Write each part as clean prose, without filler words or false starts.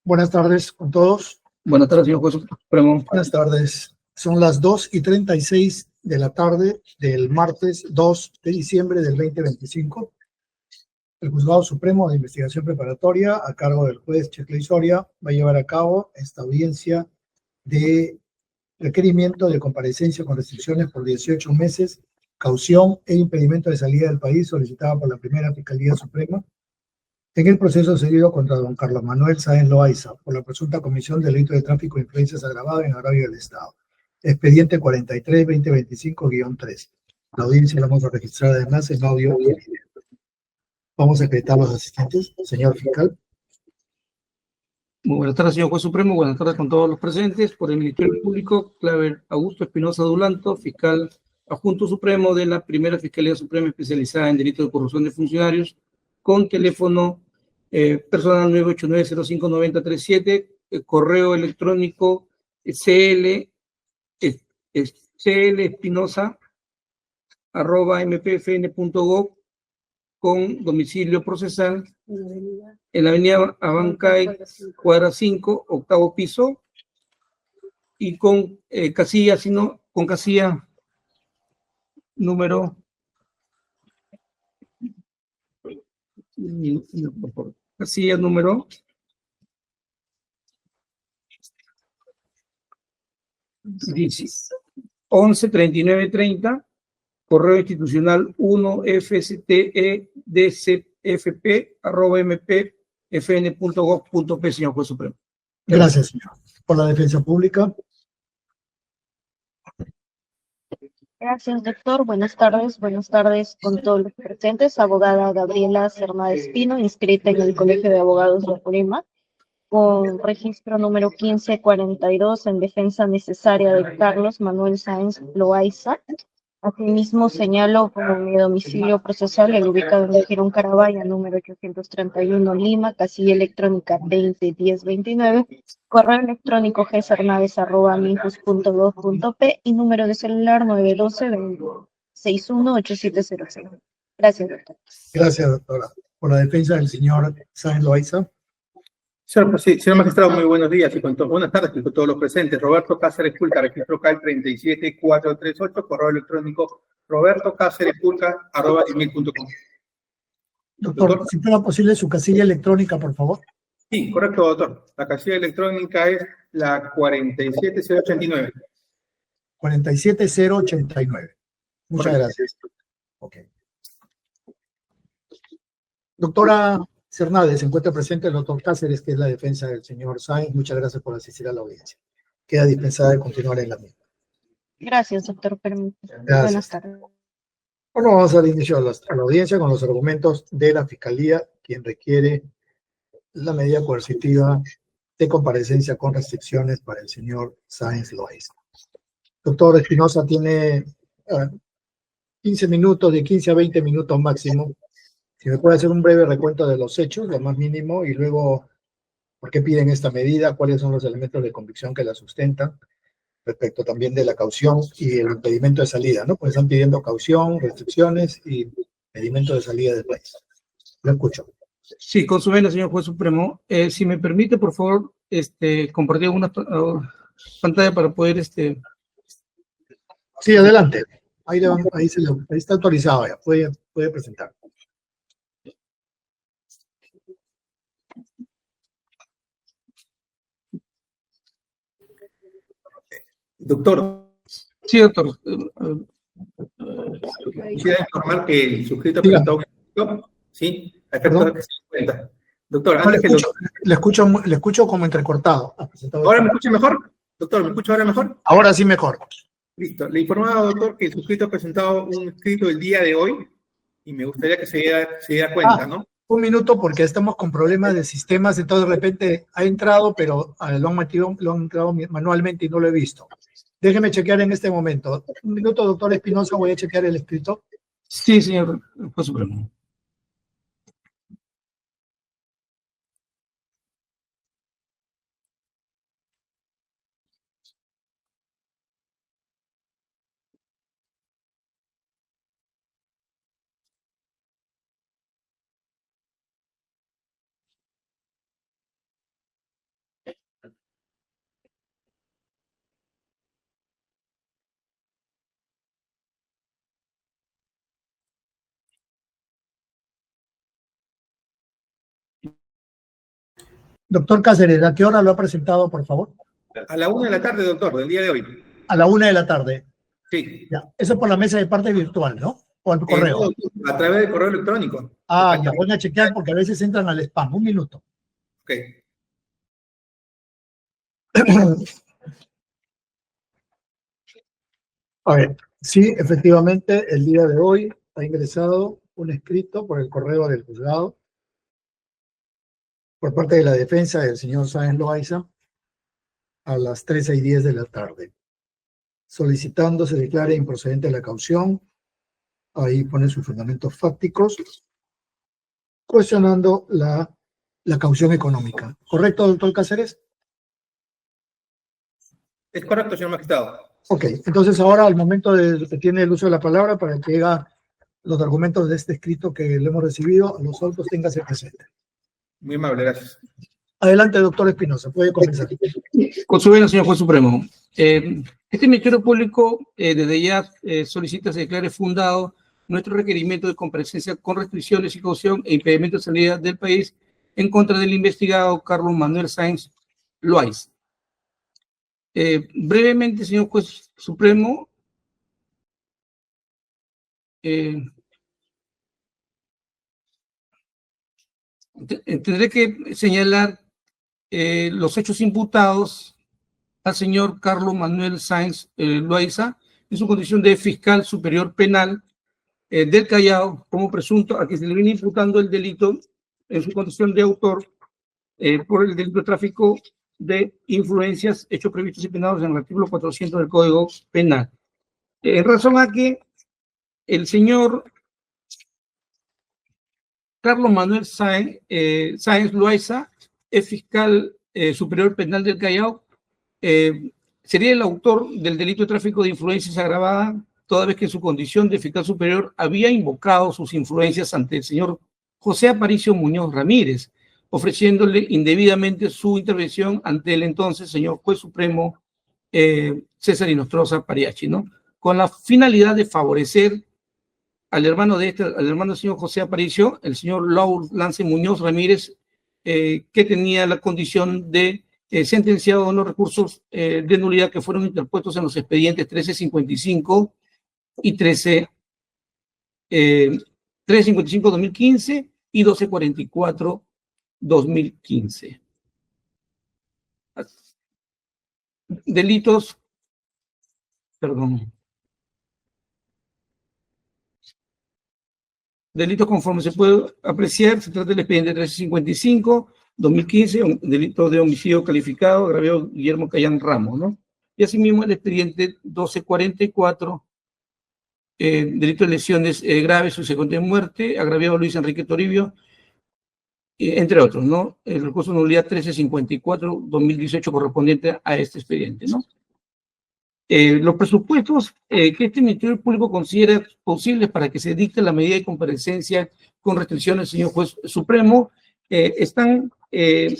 Buenas tardes con todos. Buenas tardes, señor Juez Supremo. Buenas tardes. Son las 2:36 de la tarde del martes 2 de diciembre del 2025. El Juzgado Supremo de Investigación Preparatoria, a cargo del juez Checley Soria, va a llevar a cabo esta audiencia de requerimiento de comparecencia con restricciones por 18 meses, caución e impedimento de salida del país solicitada por la Primera Fiscalía Suprema en el proceso seguido contra don Carlos Manuel Sáenz Loaiza por la presunta comisión de delito de tráfico de influencias agravado en agravio del Estado. Expediente 43-2025-3. La audiencia la vamos a registrar además en audio y video. Vamos a acreditar los asistentes. Señor fiscal. Muy buenas tardes, señor Juez Supremo. Buenas tardes con todos los presentes. Por el Ministerio Público, Claver Augusto Espinosa Dulanto, fiscal adjunto supremo de la Primera Fiscalía Suprema especializada en delitos de corrupción de funcionarios, con teléfono personal 989-059037, correo electrónico clespinosa@mpfn.gov, con domicilio procesal en la avenida Abancay, cuadra 5, octavo piso, y con casilla, sino con casilla número casilla número 113930, correo institucional 1fstedcfp@mpfn.gov.p, señor Juez Supremo. Gracias, señor. Por la defensa pública. Gracias, doctor. Buenas tardes con todos los presentes. Abogada Gabriela Cerna Espino, inscrita en el Colegio de Abogados de Apurímac, con registro número 1542 en defensa necesaria de Carlos Manuel Sáenz Loaiza. Asimismo, señalo como mi domicilio procesal el ubicado en Girón Carabaya, número 831 Lima, casilla electrónica 201029, correo electrónico gcernaves@minjus.gov.p y número de celular 912-618700. Gracias, doctor. Gracias, doctora. Por la defensa del señor Sáenz Loaiza. Señor magistrado, muy buenos días y buenas tardes con todos los presentes. Roberto Cáceres Pulca, registro CAL 37438, correo electrónico robertocácerespulca@gmail.com. Doctor, si fuera posible su casilla electrónica, por favor. Sí, correcto, doctor. La casilla electrónica es la 47089. 47089. Muchas gracias. Ok. Doctora Cernaves, se encuentra presente el doctor Cáceres, que es la defensa del señor Sáenz. Muchas gracias por asistir a la audiencia. Queda dispensada de continuar en la misma. Gracias, doctor. Buenas tardes. Bueno, vamos al inicio a la audiencia con los argumentos de la Fiscalía, quien requiere la medida coercitiva de comparecencia con restricciones para el señor Sáenz Loaiza. Doctor Espinosa tiene 15 minutos, de 15 a 20 minutos máximo. Si me puede hacer un breve recuento de los hechos, lo más mínimo, y luego por qué piden esta medida, cuáles son los elementos de convicción que la sustentan, respecto también de la caución y el impedimento de salida, ¿no? Pues están pidiendo caución, restricciones y impedimento de salida del país. Lo escucho. Sí, con su venia, señor Juez Supremo. Si me permite, por favor, compartir una pantalla para poder Sí, adelante. Ahí está autorizado ya. Puede presentar. Doctor. Sí, doctor. Quisiera informar que el suscrito presentó sí, a efectos de que se cuenta. Doctor, antes que le escucho como entrecortado. ¿Ahora me escucha mejor? Doctor, ¿me escucha ahora mejor? Ahora sí mejor. Listo. Le informaba, doctor, que el suscrito ha presentado un escrito el día de hoy y me gustaría que se diera cuenta, ¿no? Un minuto, porque estamos con problemas de sistemas, entonces de repente ha entrado, pero lo han entrado manualmente y no lo he visto. Déjeme chequear en este momento. Un minuto, doctor Espinosa, voy a chequear el escrito. Sí, señor Juez Supremo. Doctor Cáceres, ¿a qué hora lo ha presentado, por favor? A la 1 de la tarde, doctor, del día de hoy. A la 1 de la tarde. Sí. Ya. Eso es por la mesa de parte virtual, ¿no? O al correo. No, a través del correo electrónico. Ah, ya, voy a chequear porque a veces entran al spam. Un minuto. Ok. A ver, sí, efectivamente, el día de hoy ha ingresado un escrito por el correo del juzgado por parte de la defensa del señor Sáenz Loaiza a las 13:10 de la tarde, solicitando se declare improcedente la caución. Ahí pone sus fundamentos fácticos, cuestionando la caución económica. ¿Correcto, doctor Cáceres? Es correcto, señor magistrado. Ok, entonces ahora al momento de que tiene el uso de la palabra para que haga los argumentos de este escrito que le hemos recibido, los autos téngase presente. Muy amable, gracias. Adelante, doctor Espinosa, puede comenzar. Con su venia, señor juez supremo. Este Ministerio Público desde ya solicita se declare fundado nuestro requerimiento de comparecencia con restricciones y caución e impedimento de salida del país en contra del investigado Carlos Manuel Sáenz Loaiza. Brevemente, señor juez supremo, tendré que señalar los hechos imputados al señor Carlos Manuel Sáenz Loaiza en su condición de fiscal superior penal del Callao como presunto a que se le viene imputando el delito en su condición de autor por el delito de tráfico de influencias, hechos previstos y penados en el artículo 400 del Código Penal. En razón a que el señor Carlos Manuel Sáenz Loaiza es fiscal superior penal del Callao, sería el autor del delito de tráfico de influencias agravada, toda vez que en su condición de fiscal superior había invocado sus influencias ante el señor José Aparicio Muñoz Ramírez, ofreciéndole indebidamente su intervención ante el entonces señor juez supremo César Inostroza Pariachi, ¿no? Con la finalidad de favorecer al hermano del señor José Aparicio, el señor Laur Lance Muñoz Ramírez, que tenía la condición de sentenciado en los recursos de nulidad que fueron interpuestos en los expedientes 1355 y 1355-2015 y 1244-2015. Delitos, delitos conforme se puede apreciar, se trata del expediente 1355-2015, un delito de homicidio calificado, agraviado Guillermo Cayán Ramos, ¿no? Y asimismo el expediente 1244, delito de lesiones graves, subsecuente de muerte, agraviado Luis Enrique Toribio, entre otros, ¿no? El recurso de nulidad 1354-2018 correspondiente a este expediente, ¿no? Los presupuestos que este Ministerio Público considera posibles para que se dicte la medida de comparecencia con restricciones, señor juez supremo, están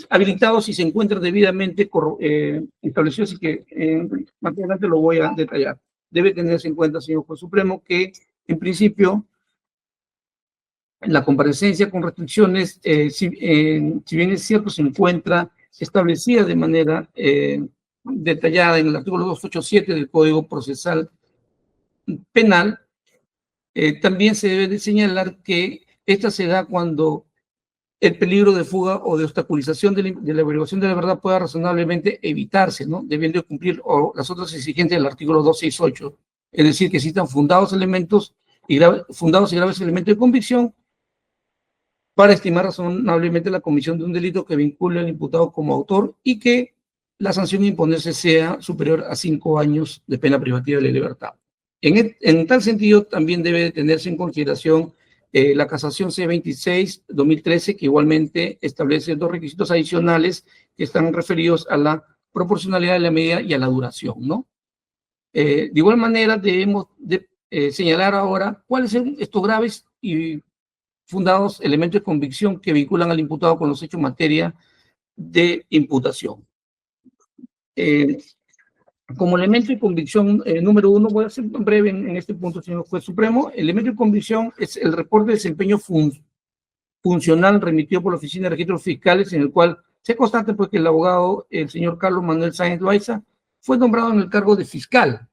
habilitados y se encuentran debidamente establecidos, y que más adelante lo voy a detallar. Debe tenerse en cuenta, señor juez supremo, que en principio la comparecencia con restricciones, si bien es cierto, se encuentra establecida de manera detallada en el artículo 287 del Código Procesal Penal, también se debe de señalar que esta se da cuando el peligro de fuga o de obstaculización de la averiguación de la verdad pueda razonablemente evitarse, ¿no? Debiendo cumplir las otras exigencias del artículo 268, es decir, que existan fundados y graves elementos de convicción para estimar razonablemente la comisión de un delito que vincule al imputado como autor y que la sanción a imponerse sea superior a 5 años de pena privativa de la libertad. En tal sentido, también debe de tenerse en consideración la casación C26-2013, que igualmente establece 2 requisitos adicionales que están referidos a la proporcionalidad de la medida y a la duración, ¿no? De igual manera, debemos de señalar ahora cuáles son estos graves y fundados elementos de convicción que vinculan al imputado con los hechos en materia de imputación. Como elemento de convicción número 1, voy a ser breve en este punto, señor juez supremo. El elemento de convicción es el reporte de desempeño funcional remitido por la Oficina de Registros Fiscales, en el cual Se constata pues que el abogado, el señor Carlos Manuel Sáenz Loaiza, fue nombrado en el cargo de fiscal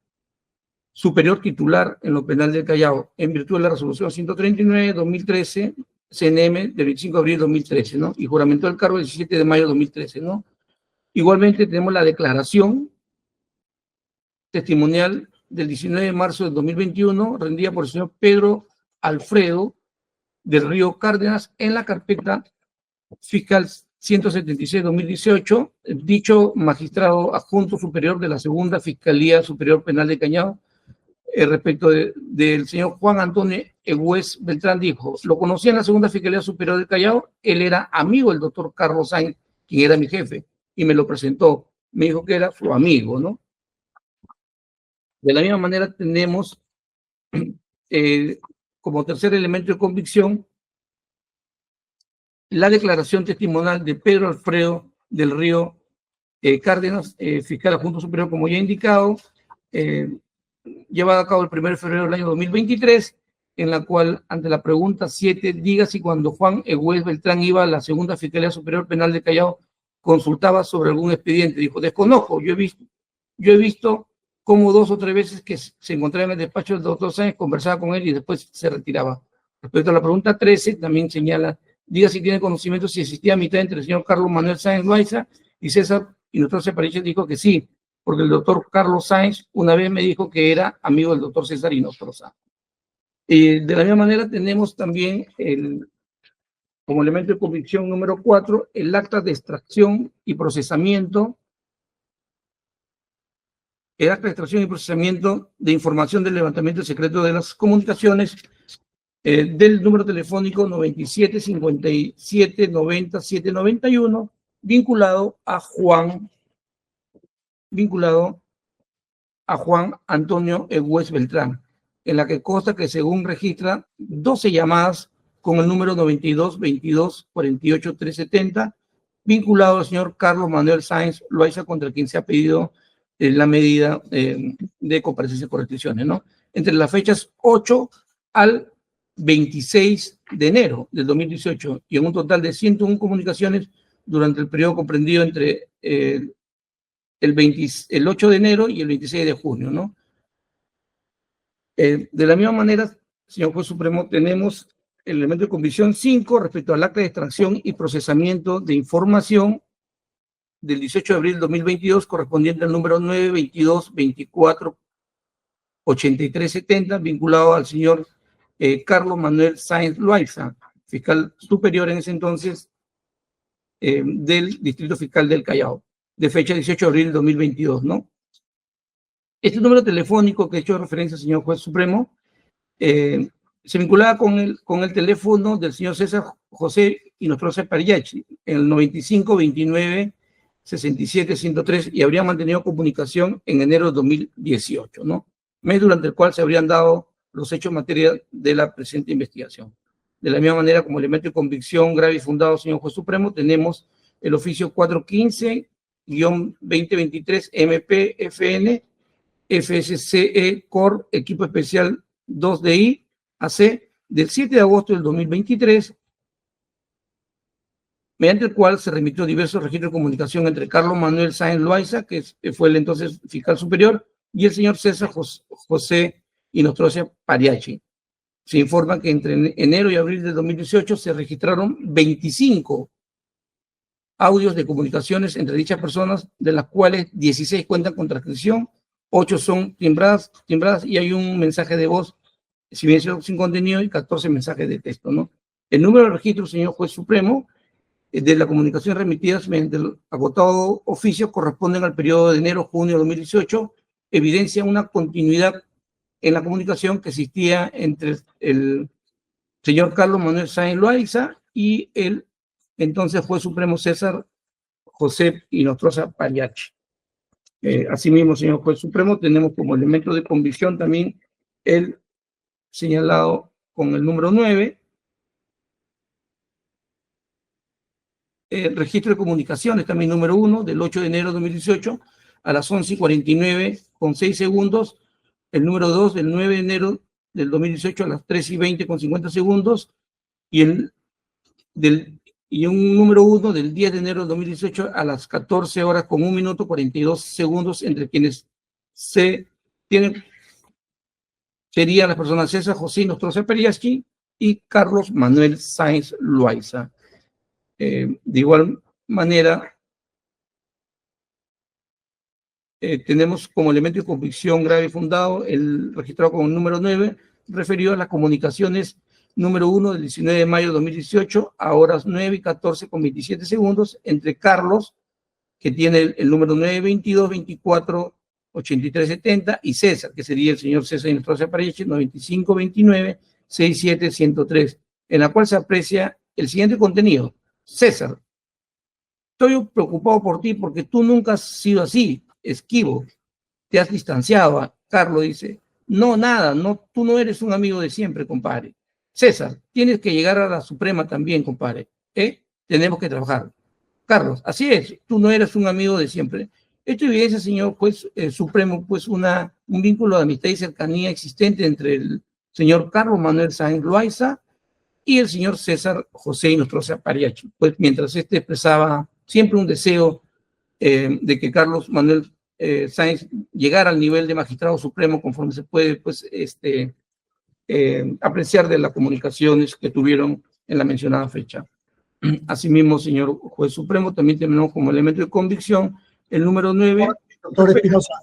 superior titular en lo penal del Callao, en virtud de la resolución 139-2013, CNM, del 25 de abril de 2013, ¿no? Y juramentó el cargo el 17 de mayo de 2013, ¿no? Igualmente tenemos la declaración testimonial del 19 de marzo de 2021, rendida por el señor Pedro Alfredo del Río Cárdenas en la carpeta fiscal 176-2018, dicho magistrado adjunto superior de la Segunda Fiscalía Superior Penal de Callao, respecto del señor Juan Antonio Egués Beltrán, dijo: lo conocía en la Segunda Fiscalía Superior del Callao, él era amigo del doctor Carlos Sáenz, quien era mi jefe, y me lo presentó, me dijo que era su amigo, ¿no? De la misma manera tenemos como tercer elemento de convicción la declaración testimonial de Pedro Alfredo del Río Cárdenas, fiscal adjunto superior, como ya he indicado, llevada a cabo el 1 de febrero del año 2023, en la cual, ante la pregunta 7, diga si cuando Juan Egués Beltrán iba a la Segunda Fiscalía Superior Penal de Callao, consultaba sobre algún expediente. Dijo: desconozco, yo he visto cómo 2 o 3 veces que se encontraba en el despacho del doctor Sáenz, conversaba con él y después se retiraba. Respecto a la pregunta 13, también señala: diga si tiene conocimiento si existía amistad entre el señor Carlos Manuel Sáenz Loaiza y César Inostroza Pariachi. Dijo que sí, porque el doctor Carlos Sáenz una vez me dijo que era amigo del doctor César Inostroza. De la misma manera tenemos también como elemento de convicción número 4, el acta de extracción y procesamiento, el acta de extracción y procesamiento de información del levantamiento secreto de las comunicaciones del número telefónico 97 57 90 791, vinculado a Juan Antonio Egués Beltrán, en la que consta que según registra 12 llamadas con el número 92 22 48 370, vinculado al señor Carlos Manuel Sáenz Loaiza, contra quien se ha pedido la medida de comparecencia por restricciones, ¿no? Entre las fechas 8 al 26 de enero del 2018, y en un total de 101 comunicaciones durante el periodo comprendido entre el 8 de enero y el 26 de junio, ¿no? De la misma manera, señor Juez Supremo, tenemos el elemento de convicción 5 respecto al acta de extracción y procesamiento de información del 18 de abril del 2022, correspondiente al número 922 24 83 70, vinculado al señor Carlos Manuel Sáenz Loaiza, fiscal superior en ese entonces del Distrito Fiscal del Callao, de fecha 18 de abril del 2022, ¿no? Este número telefónico que he hecho referencia, señor Juez Supremo, se vinculaba con el teléfono del señor César José Inostroza Pariachi, el 95 29 67 103, y habría mantenido comunicación en enero de 2018, ¿no? Mes durante el cual se habrían dado los hechos en materia de la presente investigación. De la misma manera, como elemento de convicción grave y fundado, señor Juez Supremo, tenemos el oficio 415-2023 MPFN FSCE COR Equipo Especial 2DI AC del 7 de agosto del 2023, mediante el cual se remitió diversos registros de comunicación entre Carlos Manuel Sáenz Loaiza, que fue el entonces fiscal superior, y el señor César José Inostroza Pariachi. Se informa que entre enero y abril de 2018 se registraron 25 audios de comunicaciones entre dichas personas, de las cuales 16 cuentan con transcripción, 8 son timbradas y hay un mensaje de voz, si bien sin contenido, y 14 mensajes de texto, ¿no? El número de registros, señor Juez Supremo, de la comunicación remitidas mediante el agotado oficio corresponden al periodo de enero-junio de 2018, evidencia una continuidad en la comunicación que existía entre el señor Carlos Manuel Sáenz Loaiza y el entonces Juez Supremo César José Inostroza Pariachi. Asimismo, señor Juez Supremo, tenemos como elemento de convicción también el señalado con el número 9, el registro de comunicaciones, también número 1, del 8 de enero de 2018 a las 11:49 con 6 segundos, el número 2 del 9 de enero del 2018 a las 3:20 con 50 segundos, y el del y un número 1 del 10 de enero de 2018 a las 14 horas con 1 minuto 42 segundos, entre quienes se tienen, serían las personas César José Nostroza Periachi y Carlos Manuel Sáenz Loaiza. De igual manera, tenemos como elemento de convicción grave y fundado el registrado con el número 9, referido a las comunicaciones número 1 del 19 de mayo de 2018 a horas 9 y 14 con 27 segundos entre Carlos, que tiene el número 922 24 83 70, y César, que sería el señor César Nostroza Periachi, 95 29 67 103, en la cual se aprecia el siguiente contenido. César, estoy preocupado por ti porque tú nunca has sido así, esquivo, te has distanciado. Carlos dice, no, nada, no, tú no eres un amigo de siempre, compadre. César, tienes que llegar a la Suprema también, compadre. Tenemos que trabajar. Carlos, así es, tú no eres un amigo de siempre. Esto evidencia, señor juez supremo, pues un vínculo de amistad y cercanía existente entre el señor Carlos Manuel Sáenz Loaiza y el señor César José Nostroza Periachi. Pues mientras expresaba siempre un deseo de que Carlos Manuel Sáenz llegara al nivel de magistrado supremo conforme se puede, pues, apreciar de las comunicaciones que tuvieron en la mencionada fecha. Asimismo, señor juez supremo, también tenemos como elemento de convicción el número 9. Doctor Espinosa,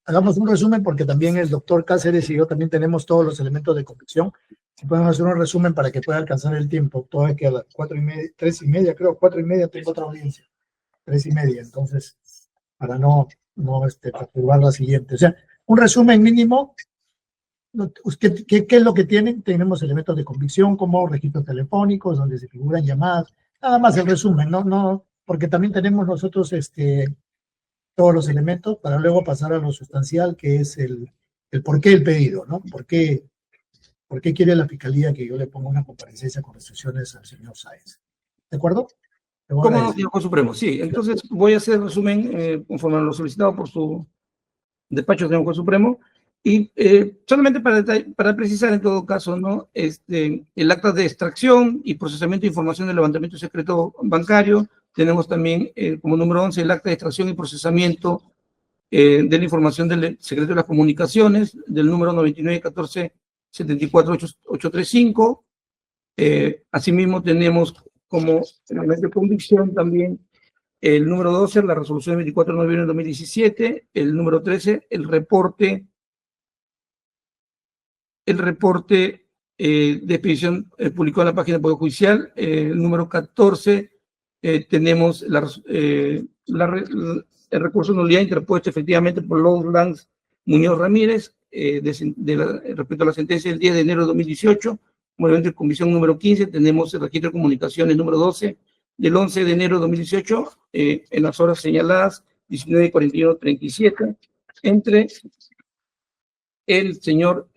hagamos un resumen porque también el doctor Cáceres y yo también tenemos todos los elementos de convicción. Si podemos hacer un resumen para que pueda alcanzar el tiempo, todavía que a las 4:30, 3:30, creo, 4:30 tengo otra audiencia, 3:30, entonces, para no perturbar la siguiente. O sea, un resumen mínimo. ¿Qué es lo que tienen? Tenemos elementos de convicción como registros telefónicos donde se figuran llamadas, nada más el resumen, no, porque también tenemos nosotros todos los elementos para luego pasar a lo sustancial, que es el por qué el pedido, ¿no? ¿Por qué quiere la Fiscalía que yo le ponga una comparecencia con restricciones al señor Sáenz? ¿De acuerdo? ¿Cómo no, señor juez supremo? Sí, entonces voy a hacer el resumen conforme a lo solicitado por su despacho, señor juez supremo. Y solamente para precisar en todo caso, ¿no? El acta de extracción y procesamiento de información del levantamiento secreto bancario. Tenemos también como número 11 el acta de extracción y procesamiento de la información del secreto de las comunicaciones, del número 9914-74-835. Asimismo tenemos como elemento de convicción también el número 12, la resolución del 24 de noviembre de 2017, el número 13, el reporte de expedición publicado en la página del Poder Judicial. El número 14, tenemos el recurso de nulidad interpuesto efectivamente por Lourdes Lanz Muñoz Ramírez respecto a la sentencia del 10 de enero de 2018. Como elemento de convicción número 15, tenemos el registro de comunicaciones número 12 del 11 de enero de 2018 en las horas señaladas 19:41:37 entre el señor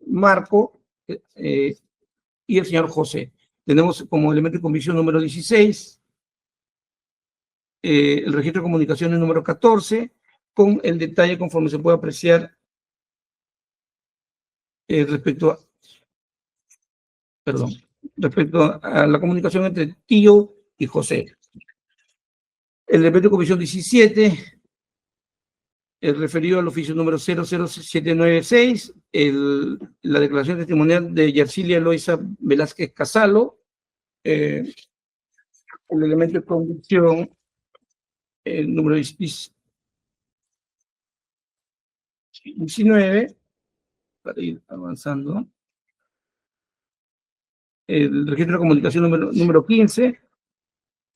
Marco y el señor José. Tenemos como elemento de convicción número 16 el registro de comunicaciones número 14, con el detalle conforme se puede apreciar respecto a la comunicación entre Tío y José. El elemento de convicción 17, el referido al oficio número 00796, la declaración testimonial de Yersilia Eloisa Velázquez Casalo, el elemento de convicción número 19, para ir avanzando, el registro de comunicación número 15,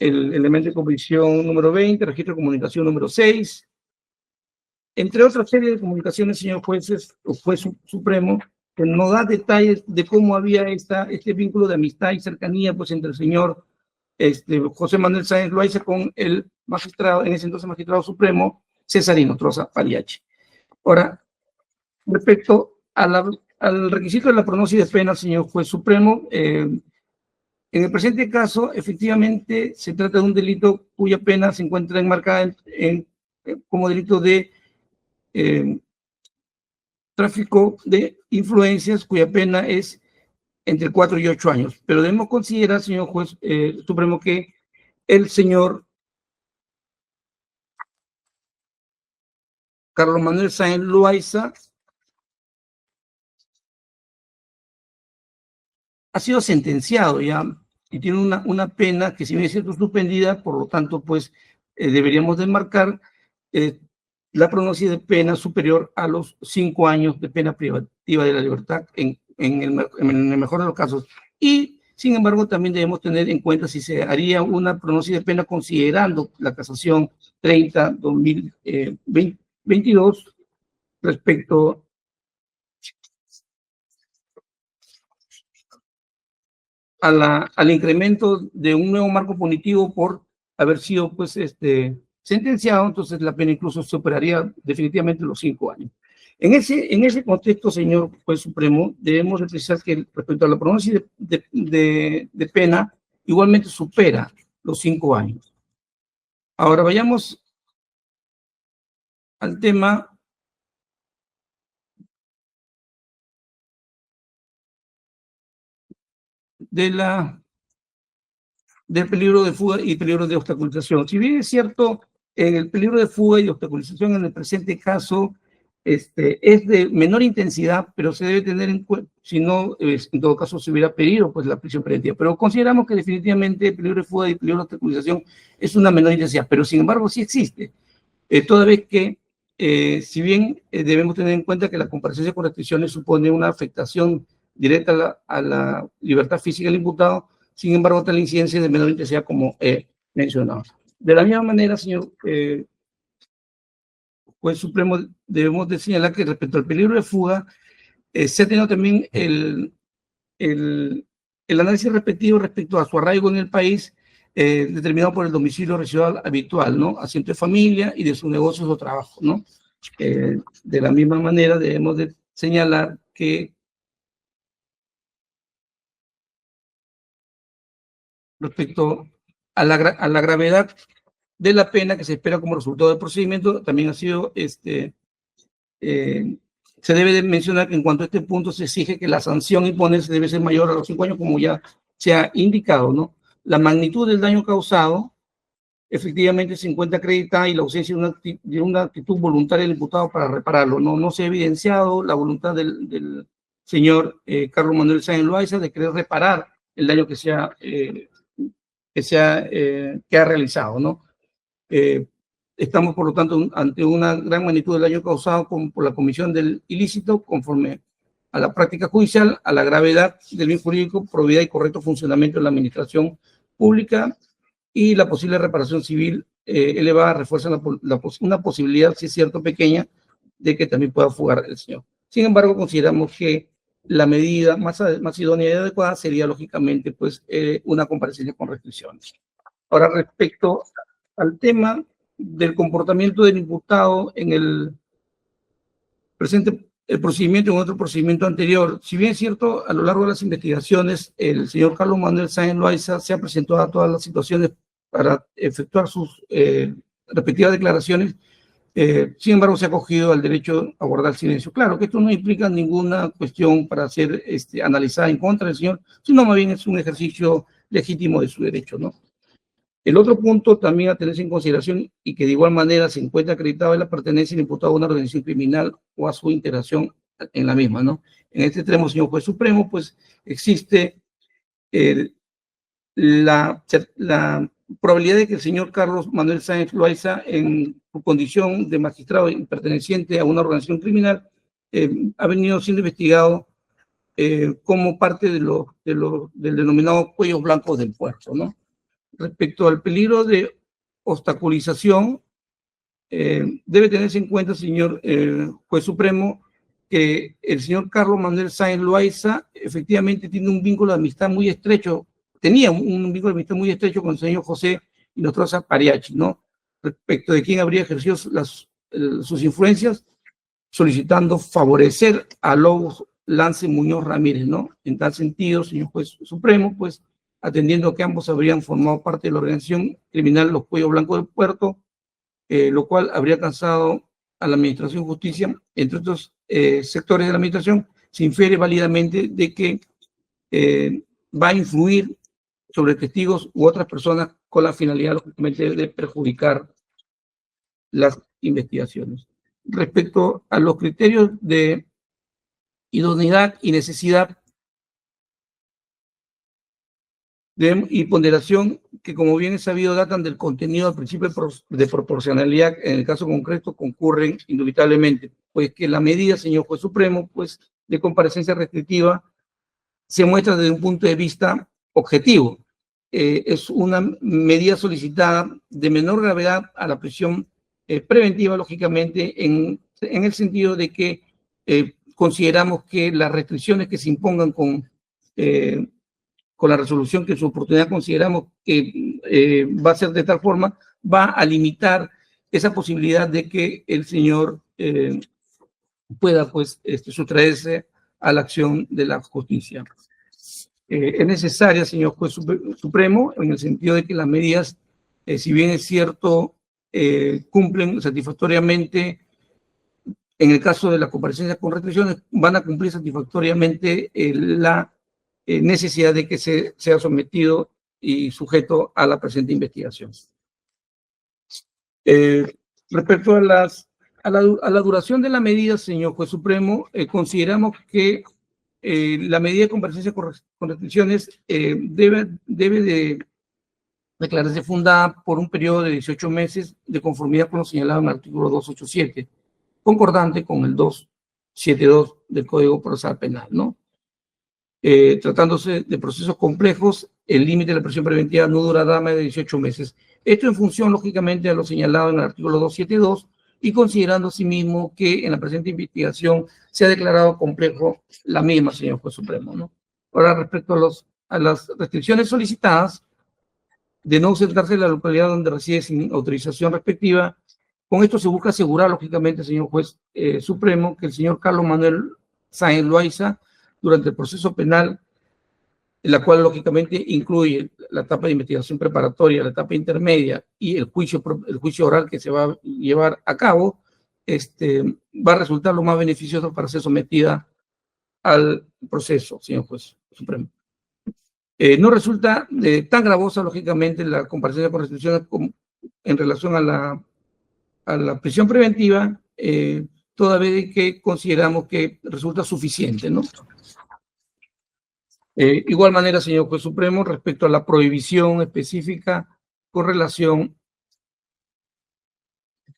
el elemento de convicción número 20, registro de comunicación número 6, entre otras series de comunicaciones, señor juez supremo, que nos da detalles de cómo había este vínculo de amistad y cercanía, pues, entre el señor José Manuel Sáenz Loaiza con el magistrado, en ese entonces magistrado supremo, César Nostroza Periachi. Ahora, respecto al requisito de la prognosis de pena, señor juez supremo, en el presente caso, efectivamente, se trata de un delito cuya pena se encuentra enmarcada como delito de tráfico de influencias, cuya pena es entre 4 y 8 años. Pero debemos considerar, señor juez supremo, que el señor Carlos Manuel Sáenz Loaiza ha sido sentenciado ya y tiene una pena que, si bien es cierto, suspendida, por lo tanto, pues deberíamos de marcar la pronosis de pena superior a los 5 años de pena privativa de la libertad en el mejor de los casos. Y, sin embargo, también debemos tener en cuenta si se haría una pronosis de pena considerando la casación 30-2022 respecto al incremento de un nuevo marco punitivo por haber sido, pues, sentenciado. Entonces la pena incluso superaría definitivamente los 5 años. En ese contexto, señor juez supremo, debemos precisar que respecto a la pronosis de pena, igualmente supera los 5 años. Ahora vayamos al tema del peligro de fuga y peligro de obstaculización. Si bien es cierto, el peligro de fuga y obstaculización en el presente caso es de menor intensidad, pero se debe tener en cuenta, si no, en todo caso se hubiera pedido pues la prisión preventiva. Pero consideramos que definitivamente el peligro de fuga y peligro de obstaculización es una menor intensidad, pero sin embargo sí existe, toda vez que si bien debemos tener en cuenta que la comparecencia con restricciones supone una afectación directa a la libertad física del imputado, sin embargo, tal incidencia de menor intensidad como he mencionado. De la misma manera, señor juez supremo, debemos de señalar que respecto al peligro de fuga, se ha tenido también el análisis respectivo respecto a su arraigo en el país, determinado por el domicilio residual habitual, ¿no? Asiento de familia y de sus negocios o trabajos, ¿no? De la misma manera, debemos de señalar que respecto a la gravedad de la pena que se espera como resultado del procedimiento, también ha sido, se debe de mencionar que en cuanto a este punto se exige que la sanción imponerse debe ser mayor a los 5 años, como ya se ha indicado, ¿no? La magnitud del daño causado efectivamente se encuentra acreditada y la ausencia de una actitud voluntaria del imputado para repararlo. No se ha evidenciado la voluntad del señor Carlos Manuel Sáenz Loaiza de querer reparar el daño que ha realizado, ¿no? Estamos, por lo tanto, ante una gran magnitud del daño causado por la comisión del ilícito, conforme a la práctica judicial, a la gravedad del bien jurídico, probidad y correcto funcionamiento de la administración pública y la posible reparación civil elevada refuerza una posibilidad, si es cierto, pequeña, de que también pueda fugar el señor. Sin embargo, consideramos que la medida más idónea y adecuada sería, lógicamente, pues, una comparecencia con restricciones. Ahora, respecto al tema del comportamiento del imputado en el procedimiento, en otro procedimiento anterior, si bien es cierto, a lo largo de las investigaciones, el señor Carlos Manuel Sáenz Loaiza se ha presentado a todas las situaciones para efectuar sus respectivas declaraciones. Sin embargo, se ha acogido al derecho a guardar silencio. Claro que esto no implica ninguna cuestión para ser analizada en contra del señor, sino más bien es un ejercicio legítimo de su derecho, ¿no? El otro punto también a tenerse en consideración y que de igual manera se encuentra acreditado es la pertenencia del imputado a una organización criminal o a su integración en la misma, ¿no? En este extremo, señor juez supremo, pues existe la probabilidad de que el señor Carlos Manuel Sáenz Loaiza, en su condición de magistrado y perteneciente a una organización criminal, ha venido siendo investigado como parte del denominado cuellos blancos del puerto, ¿no? Respecto al peligro de obstaculización, debe tenerse en cuenta, señor juez supremo, que el señor Carlos Manuel Sáenz Loaiza efectivamente tiene un vínculo de amistad muy estrecho, tenía un vínculo de amistad muy estrecho con el señor José Inostroza Pariachi, ¿no? Respecto de quién habría ejercido sus influencias, solicitando favorecer a Lobos Lance Muñoz Ramírez, ¿no? En tal sentido, señor juez supremo, pues, atendiendo que ambos habrían formado parte de la organización criminal Los Cuellos Blancos del Puerto, lo cual habría cansado a la Administración de Justicia, entre otros sectores de la Administración, se infiere válidamente de que va a influir sobre testigos u otras personas con la finalidad, lógicamente, de perjudicar las investigaciones. Respecto a los criterios de idoneidad y necesidad y ponderación, que como bien es sabido datan del contenido del principio de proporcionalidad, en el caso concreto concurren indubitablemente, pues que la medida, señor juez supremo, pues de comparecencia restrictiva se muestra desde un punto de vista objetivo. Es una medida solicitada de menor gravedad a la prisión preventiva, lógicamente, en el sentido de que consideramos que las restricciones que se impongan con la resolución que en su oportunidad consideramos que va a ser de tal forma, va a limitar esa posibilidad de que el señor pueda pues sustraerse a la acción de la justicia. Es necesaria, señor juez supremo, en el sentido de que las medidas, si bien es cierto, cumplen satisfactoriamente, en el caso de la comparecencia con restricciones, van a cumplir satisfactoriamente la necesidad de que sea sometido y sujeto a la presente investigación. Respecto a la duración de la medida, señor juez supremo, consideramos que la medida de comparecencia con restricciones debe de declararse fundada por un periodo de 18 meses de conformidad con lo señalado en el artículo 287, concordante con el 272 del Código Procesal Penal, ¿no? Tratándose de procesos complejos, el límite de la prisión preventiva no durará más de 18 meses. Esto en función, lógicamente, de lo señalado en el artículo 272 y considerando asimismo que en la presente investigación se ha declarado complejo la misma, señor juez supremo, ¿no? Ahora, respecto a las restricciones solicitadas, de no ausentarse de la localidad donde reside sin autorización respectiva, con esto se busca asegurar, lógicamente, señor juez supremo, que el señor Carlos Manuel Sáenz Loaiza, durante el proceso penal, en la cual lógicamente incluye la etapa de investigación preparatoria, la etapa intermedia y el juicio oral que se va a llevar a cabo, va a resultar lo más beneficioso para ser sometida al proceso, señor juez supremo. No resulta tan gravosa, lógicamente, la comparecencia con restricciones en relación a la prisión preventiva, toda vez que consideramos que resulta suficiente, ¿no? Igual manera, señor juez supremo, respecto a la prohibición específica con relación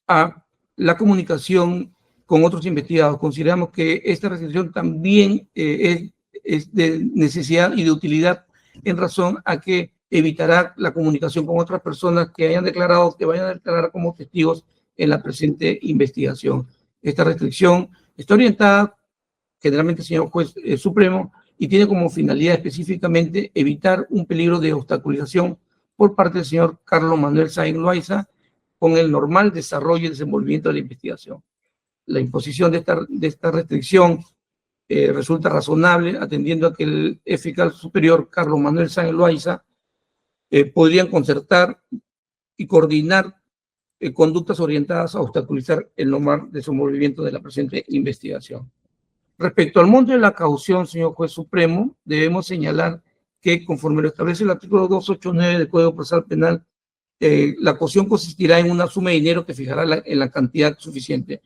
a la comunicación con otros investigados, consideramos que esta restricción también es de necesidad y de utilidad en razón a que evitará la comunicación con otras personas que vayan a declarar como testigos en la presente investigación. Esta restricción está orientada generalmente, señor juez supremo, y tiene como finalidad específicamente evitar un peligro de obstaculización por parte del señor Carlos Manuel Sáenz Loaiza con el normal desarrollo y desenvolvimiento de la investigación. La imposición de esta restricción resulta razonable, atendiendo a que el fiscal superior Carlos Manuel Sáenz Loaiza podrían concertar y coordinar conductas orientadas a obstaculizar el normal desenvolvimiento de la presente investigación. Respecto al monto de la caución, señor juez supremo, debemos señalar que, conforme lo establece el artículo 289 del Código Procesal Penal, la caución consistirá en una suma de dinero que fijará en la cantidad suficiente.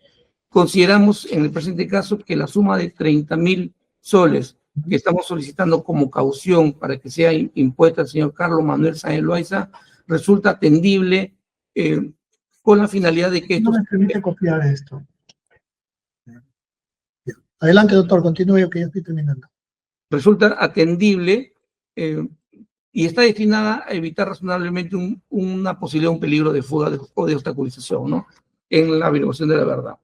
Consideramos en el presente caso que la suma de 30.000 soles que estamos solicitando como caución para que sea impuesta al señor Carlos Manuel Sáenz Loaiza resulta atendible con la finalidad de que esto... No me permite copiar esto. Adelante, doctor, continúe, que ya estoy terminando. Resulta atendible y está destinada a evitar razonablemente una posibilidad, un peligro de fuga o de obstaculización, ¿no? En la averiguación de la verdad.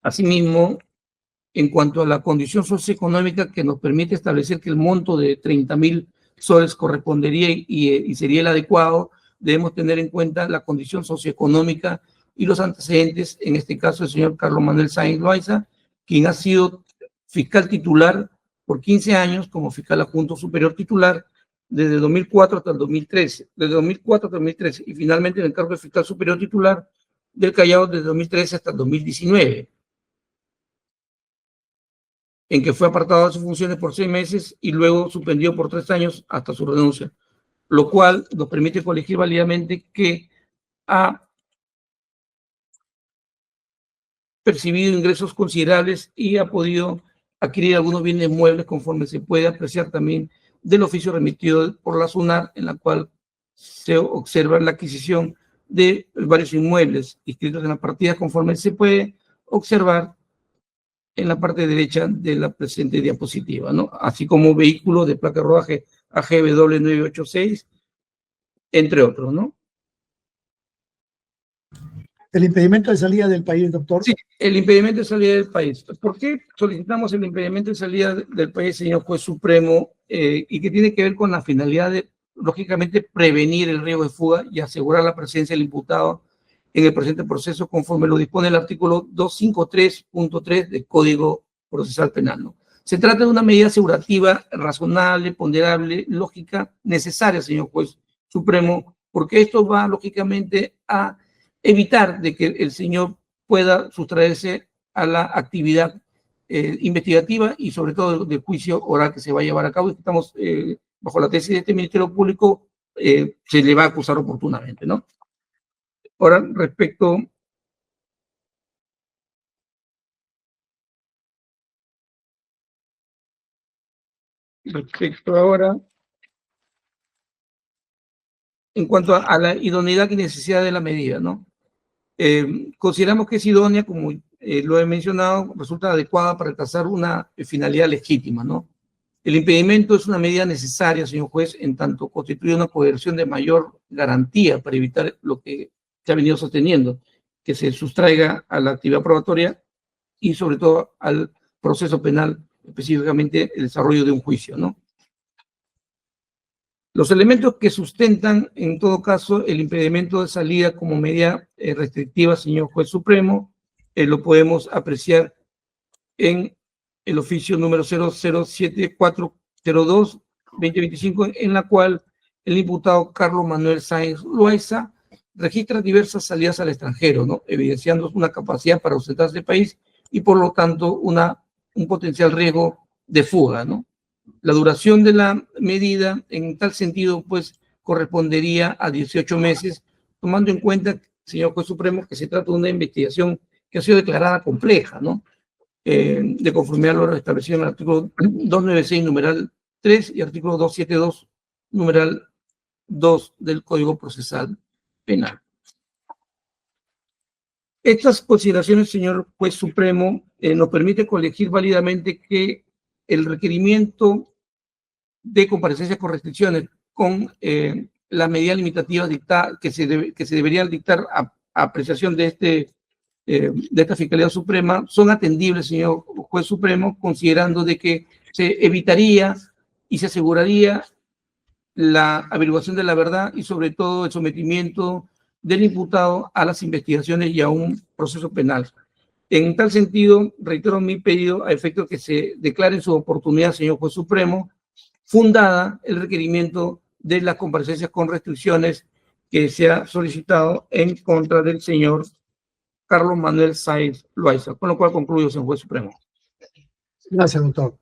Asimismo, en cuanto a la condición socioeconómica que nos permite establecer que el monto de 30.000 soles correspondería y sería el adecuado, debemos tener en cuenta la condición socioeconómica y los antecedentes, en este caso el señor Carlos Manuel Sáenz Loaiza, quien ha sido fiscal titular por 15 años como fiscal adjunto superior titular desde 2004 hasta el 2013, desde 2004 hasta 2013, y finalmente en el cargo de fiscal superior titular del Callao desde 2013 hasta el 2019. en que fue apartado de sus funciones por 6 meses y luego suspendido por 3 años hasta su renuncia, lo cual nos permite colegir válidamente que ha percibido ingresos considerables y ha podido adquirir algunos bienes muebles conforme se puede apreciar también del oficio remitido por la SUNAR, en la cual se observa la adquisición de varios inmuebles inscritos en la partida conforme se puede observar en la parte derecha de la presente diapositiva, ¿no? Así como vehículos de placa de rodaje AGW 986, entre otros, ¿no? El impedimento de salida del país, doctor. Sí, el impedimento de salida del país. ¿Por qué solicitamos el impedimento de salida del país, señor juez supremo? Y que tiene que ver con la finalidad de, lógicamente, prevenir el riesgo de fuga y asegurar la presencia del imputado en el presente proceso conforme lo dispone el artículo 253.3 del Código Procesal Penal, ¿no? Se trata de una medida asegurativa razonable, ponderable, lógica, necesaria, señor juez supremo, porque esto va, lógicamente, a evitar de que el señor pueda sustraerse a la actividad investigativa y sobre todo del juicio oral que se va a llevar a cabo. Estamos bajo la tesis de este Ministerio Público, se le va a acusar oportunamente, ¿no? Ahora, respecto ahora, en cuanto a la idoneidad y necesidad de la medida, ¿no? Consideramos que es idónea, como lo he mencionado, resulta adecuada para alcanzar una finalidad legítima, ¿no? El impedimento es una medida necesaria, señor juez, en tanto constituye una coerción de mayor garantía para evitar lo que se ha venido sosteniendo, que se sustraiga a la actividad probatoria y sobre todo al proceso penal, específicamente el desarrollo de un juicio, ¿no? Los elementos que sustentan, en todo caso, el impedimento de salida como medida restrictiva, señor juez supremo, lo podemos apreciar en el oficio número 007402-2025, en la cual el imputado Carlos Manuel Sáenz Loaiza registra diversas salidas al extranjero, ¿no? Evidenciando una capacidad para ausentarse del país y, por lo tanto, un potencial riesgo de fuga, ¿no? La duración de la medida, en tal sentido, pues, correspondería a 18 meses, tomando en cuenta, señor juez supremo, que se trata de una investigación que ha sido declarada compleja, ¿no? De conformidad a lo establecido en el artículo 296, numeral 3, y artículo 272, numeral 2 del Código Procesal Penal. Estas consideraciones, señor juez supremo, nos permite colegir válidamente que el requerimiento de comparecencia con restricciones con las medidas limitativas que se deberían dictar a apreciación de esta Fiscalía Suprema son atendibles, señor juez supremo, considerando de que se evitaría y se aseguraría la averiguación de la verdad y sobre todo el sometimiento del imputado a las investigaciones y a un proceso penal. En tal sentido, reitero mi pedido a efecto que se declare en su oportunidad, señor juez supremo, fundada el requerimiento de las comparecencias con restricciones que se ha solicitado en contra del señor Carlos Manuel Sáenz Loaiza, con lo cual concluyo, señor juez supremo. Gracias, doctor.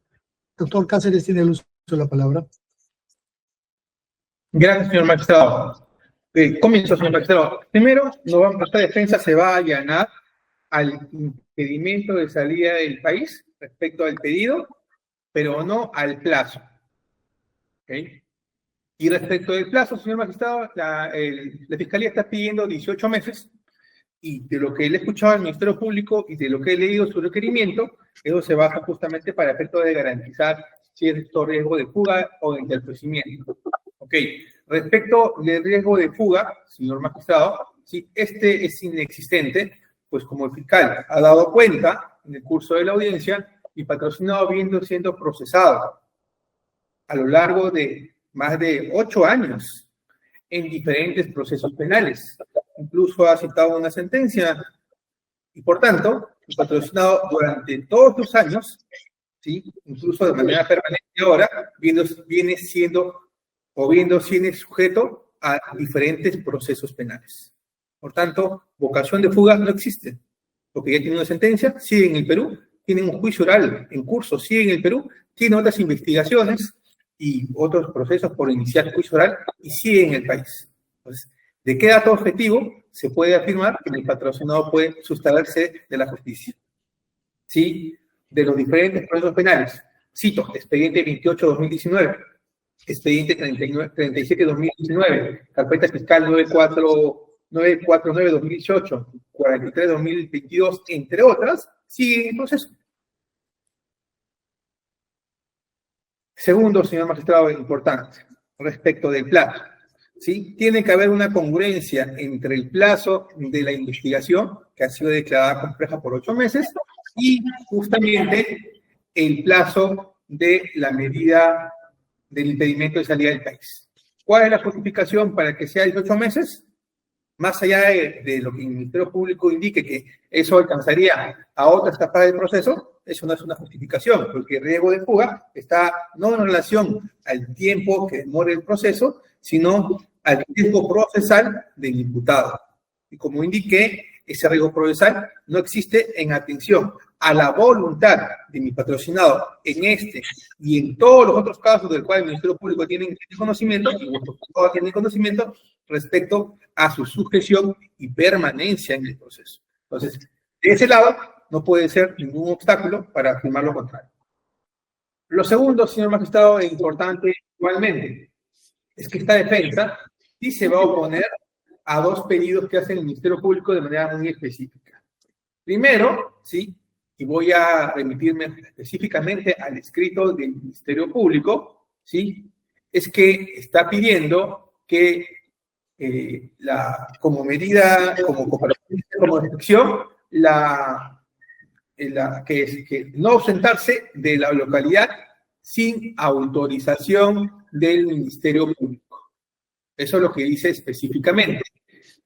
Doctor Cáceres tiene el uso de la palabra. Gracias, señor magistrado. Comienzo, señor magistrado. Primero, nuestra defensa se va a allanar al impedimento de salida del país respecto al pedido, pero no al plazo. ¿Okay? Y respecto del plazo, señor magistrado, la Fiscalía está pidiendo 18 meses, y de lo que le he escuchado al Ministerio Público y de lo que he leído su requerimiento, eso se basa justamente para efecto de garantizar cierto riesgo de fuga o de entorpecimiento. Ok, respecto del riesgo de fuga, señor magistrado, si este es inexistente, pues como el fiscal ha dado cuenta en el curso de la audiencia, mi patrocinado viendo siendo procesado a lo largo de más de 8 años en diferentes procesos penales. Incluso ha citado una sentencia y, por tanto, el patrocinado durante todos los años, ¿sí? Incluso de manera permanente ahora, viene siendo sujeto a diferentes procesos penales. Por tanto, vocación de fuga no existe, porque ya tiene una sentencia, sigue en el Perú tienen un juicio oral en curso, sí, en el Perú, tienen otras investigaciones y otros procesos por iniciar juicio oral y sigue en el país. Entonces, ¿de qué dato objetivo se puede afirmar que el patrocinado puede sustraerse de la justicia? ¿Sí? De los diferentes procesos penales. Cito, expediente 28-2019, expediente 37-2019, carpeta fiscal 949-2018, 43-2022, entre otras, sigue el proceso. Segundo, señor magistrado, importante, respecto del plazo. ¿Sí? Tiene que haber una congruencia entre el plazo de la investigación, que ha sido declarada compleja por 8 meses, y justamente el plazo de la medida del impedimento de salida del país. ¿Cuál es la justificación para que sea 18 meses? Más allá de lo que el Ministerio Público indique que eso alcanzaría a otra etapa del proceso, eso no es una justificación, porque el riesgo de fuga está no en relación al tiempo que demore el proceso, sino al tiempo procesal del imputado. Y como indiqué, ese riesgo procesal no existe en atención a la voluntad de mi patrocinado en este y en todos los otros casos del cual el Ministerio Público tiene conocimiento y vuestro juzgado tiene conocimiento respecto a su sujeción y permanencia en el proceso. Entonces, de ese lado, no puede ser ningún obstáculo para afirmar lo contrario. Lo segundo, señor magistrado, e importante igualmente, es que esta defensa sí se va a oponer a 2 pedidos que hace el Ministerio Público de manera muy específica. Primero, sí, y voy a remitirme específicamente al escrito del Ministerio Público, sí, es que está pidiendo que como medida, como restricción, que no ausentarse de la localidad sin autorización del Ministerio Público. Eso es lo que dice específicamente.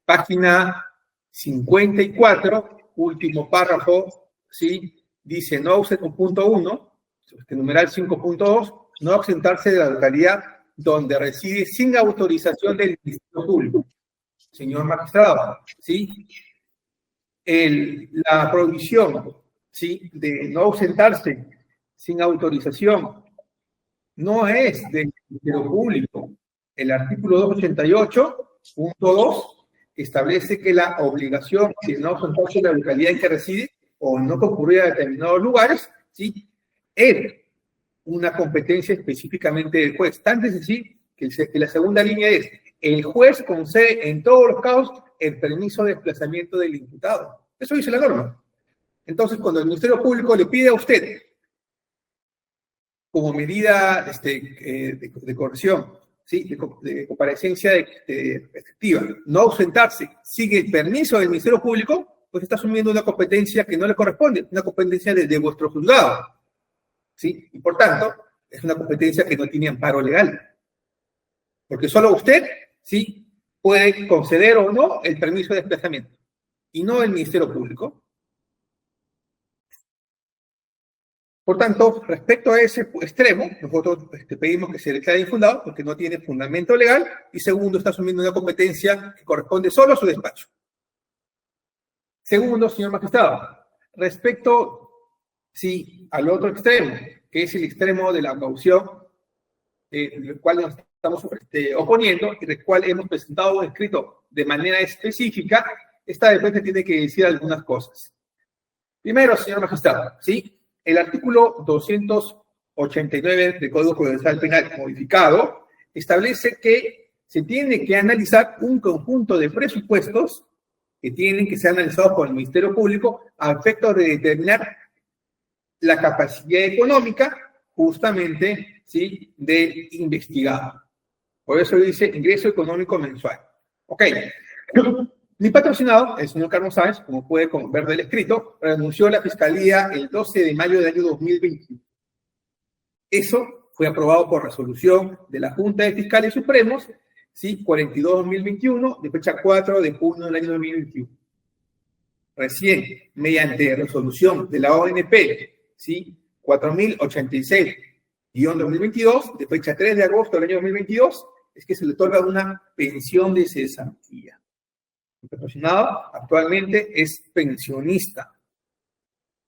Página 54, último párrafo, ¿sí? Dice, no ausentarse, punto 1, numeral 5.2, no ausentarse de la localidad donde reside sin autorización del Ministerio Público. Señor magistrado, ¿sí? La prohibición, ¿sí?, de no ausentarse sin autorización no es del Ministerio Público. El artículo 288.2 establece que la obligación de no ausentarse de la localidad en que reside o no concurrir a determinados lugares, ¿sí?, es una competencia específicamente del juez. Tanto es decir que la segunda línea es: el juez concede en todos los casos el permiso de desplazamiento del imputado. Eso dice la norma. Entonces, cuando el Ministerio Público le pide a usted, como medida de corrección, ¿sí?, de comparecencia efectiva, no ausentarse sin el permiso del Ministerio Público, pues está asumiendo una competencia que no le corresponde, una competencia de vuestro juzgado, ¿sí? Y por tanto, es una competencia que no tiene amparo legal. Porque solo usted, ¿sí?, puede conceder o no el permiso de desplazamiento, y no el Ministerio Público. Por tanto, respecto a ese extremo, nosotros pedimos que se declare infundado porque no tiene fundamento legal, y segundo, está asumiendo una competencia que corresponde solo a su despacho. Segundo, señor magistrado, respecto, sí, al otro extremo, que es el extremo de la caución, del cual nos estamos oponiendo y del cual hemos presentado un escrito de manera específica, esta defensa tiene que decir algunas cosas. Primero, señor magistrado, ¿sí?, el artículo 289 del Código Procesal Penal modificado establece que se tiene que analizar un conjunto de presupuestos que tienen que ser analizados por el Ministerio Público a efectos de determinar la capacidad económica, justamente, ¿sí?, del investigado. Por eso dice ingreso económico mensual. Ok. Mi patrocinado, el señor Carlos Sáenz, como puede ver del escrito, renunció a la Fiscalía el 12 de mayo del año 2021. Eso fue aprobado por resolución de la Junta de Fiscales Supremos, ¿sí?, 42-2021, de fecha 4 de junio del año 2021. Recién, mediante resolución de la ONP, ¿sí?, 4086-2022, de fecha 3 de agosto del año 2022, es que se le otorga una pensión de cesantía. El patrocinado actualmente es pensionista.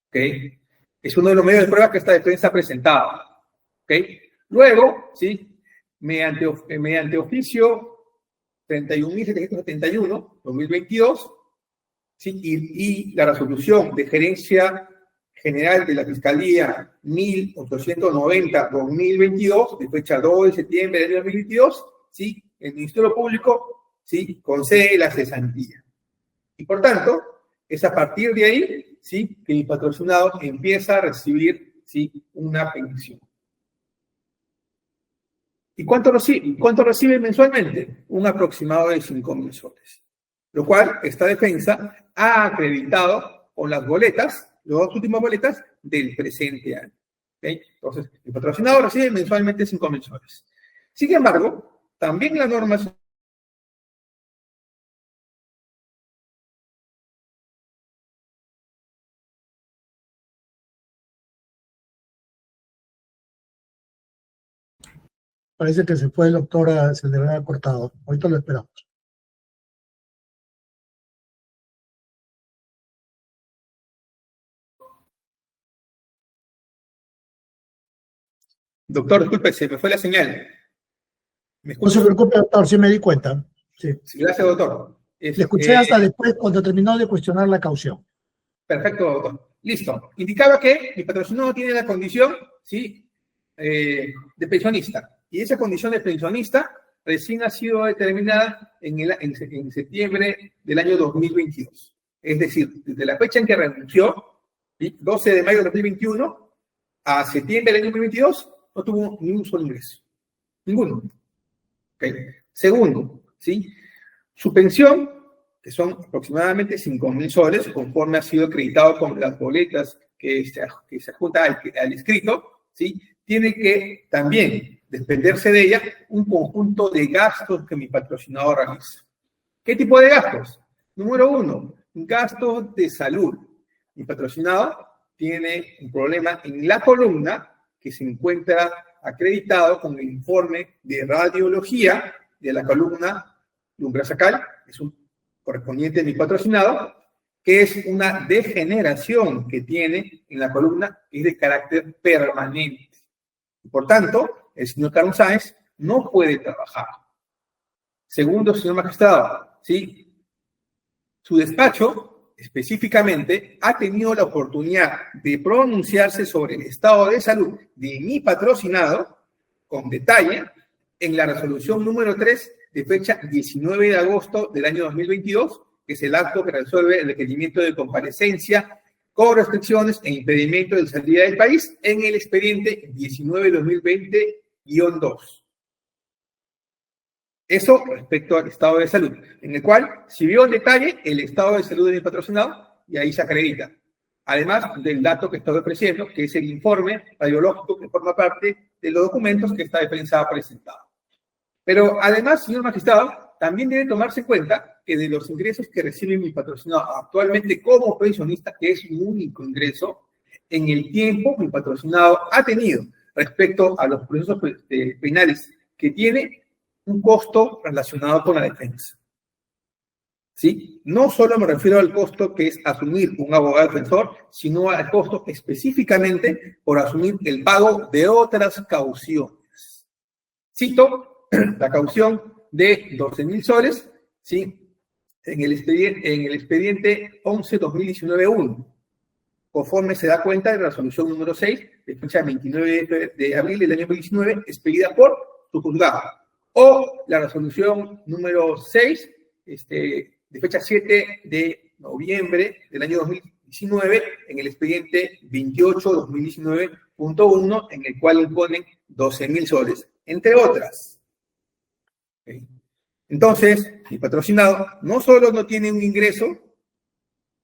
¿Ok? Es uno de los medios de prueba que esta defensa ha presentado. ¿Ok? Luego, ¿sí? Mediante oficio 31.771, 2022, ¿sí? Y la resolución de gerencia general de la Fiscalía 1890-2022, de fecha 2 de septiembre del 2022, ¿sí? El Ministerio Público, ¿sí? Concede la cesantía. Y por tanto, es a partir de ahí, ¿sí? Que el patrocinado empieza a recibir, ¿sí? Una pensión. ¿Y cuánto recibe mensualmente? Un aproximado de 5.000 soles. Lo cual esta defensa ha acreditado con las boletas, las dos últimas boletas del presente año. ¿Okay? Entonces, el patrocinado recibe mensualmente 5.000 soles. Sin embargo, también la norma Parece que se fue el doctor, se le había cortado. Ahorita lo esperamos. Doctor, disculpe, se me fue la señal. ¿Me No se escucha? preocupe, doctor, sí me di cuenta. Sí. Sí, gracias, doctor. Le escuché hasta después, cuando terminó de cuestionar la caución. Perfecto, doctor. Listo. Indicaba que mi patrocinado tiene la condición, ¿sí? De pensionista. Y esa condición de pensionista recién ha sido determinada en septiembre del año 2022. Es decir, desde la fecha en que renunció, ¿sí? 12 de mayo de 2021, a septiembre del año 2022, no tuvo ni un solo ingreso. Ninguno. ¿Okay? Segundo, ¿sí? Su pensión, que son aproximadamente 5.000 soles, conforme ha sido acreditado con las boletas que se adjunta al escrito, ¿sí? Tiene que también desprenderse de ella un conjunto de gastos que mi patrocinador realiza. ¿Qué tipo de gastos? Número 1, gastos de salud. Mi patrocinador tiene un problema en la columna que se encuentra acreditado con el informe de radiología de la columna lumbrasacal, es un correspondiente a mi patrocinado, que es una degeneración que tiene en la columna que es de carácter permanente. Por tanto, el señor Carlos Sáenz no puede trabajar. Segundo, señor magistrado, ¿sí? Su despacho, específicamente, ha tenido la oportunidad de pronunciarse sobre el estado de salud de mi patrocinado, con detalle, en la resolución número 3, de fecha 19 de agosto del año 2022, que es el acto que resuelve el requerimiento de comparecencia con restricciones e impedimento de salida del país en el expediente 19-2020-2. Eso respecto al estado de salud, en el cual se vio en detalle el estado de salud de mi patrocinado y ahí se acredita. Además del dato que estoy ofreciendo, que es el informe radiológico que forma parte de los documentos que esta defensa ha presentado. Pero además, señor magistrado, también debe tomarse en cuenta que de los ingresos que recibe mi patrocinado actualmente como pensionista, que es un único ingreso, en el tiempo mi patrocinado ha tenido respecto a los procesos penales que tiene un costo relacionado con la defensa. ¿Sí? No solo me refiero al costo que es asumir un abogado defensor, sino al costo específicamente por asumir el pago de otras cauciones. Cito la caución de 12.000 soles, ¿sí? En el expediente 11-2019-1, conforme se da cuenta de la resolución número 6, de fecha 29 de abril del año 2019, expedida por su juzgado. O la resolución número 6, de fecha 7 de noviembre del año 2019, en el expediente 28-2019.1, en el cual imponen 12.000 soles, entre otras. ¿Okay? Entonces, mi patrocinado no solo no tiene un ingreso,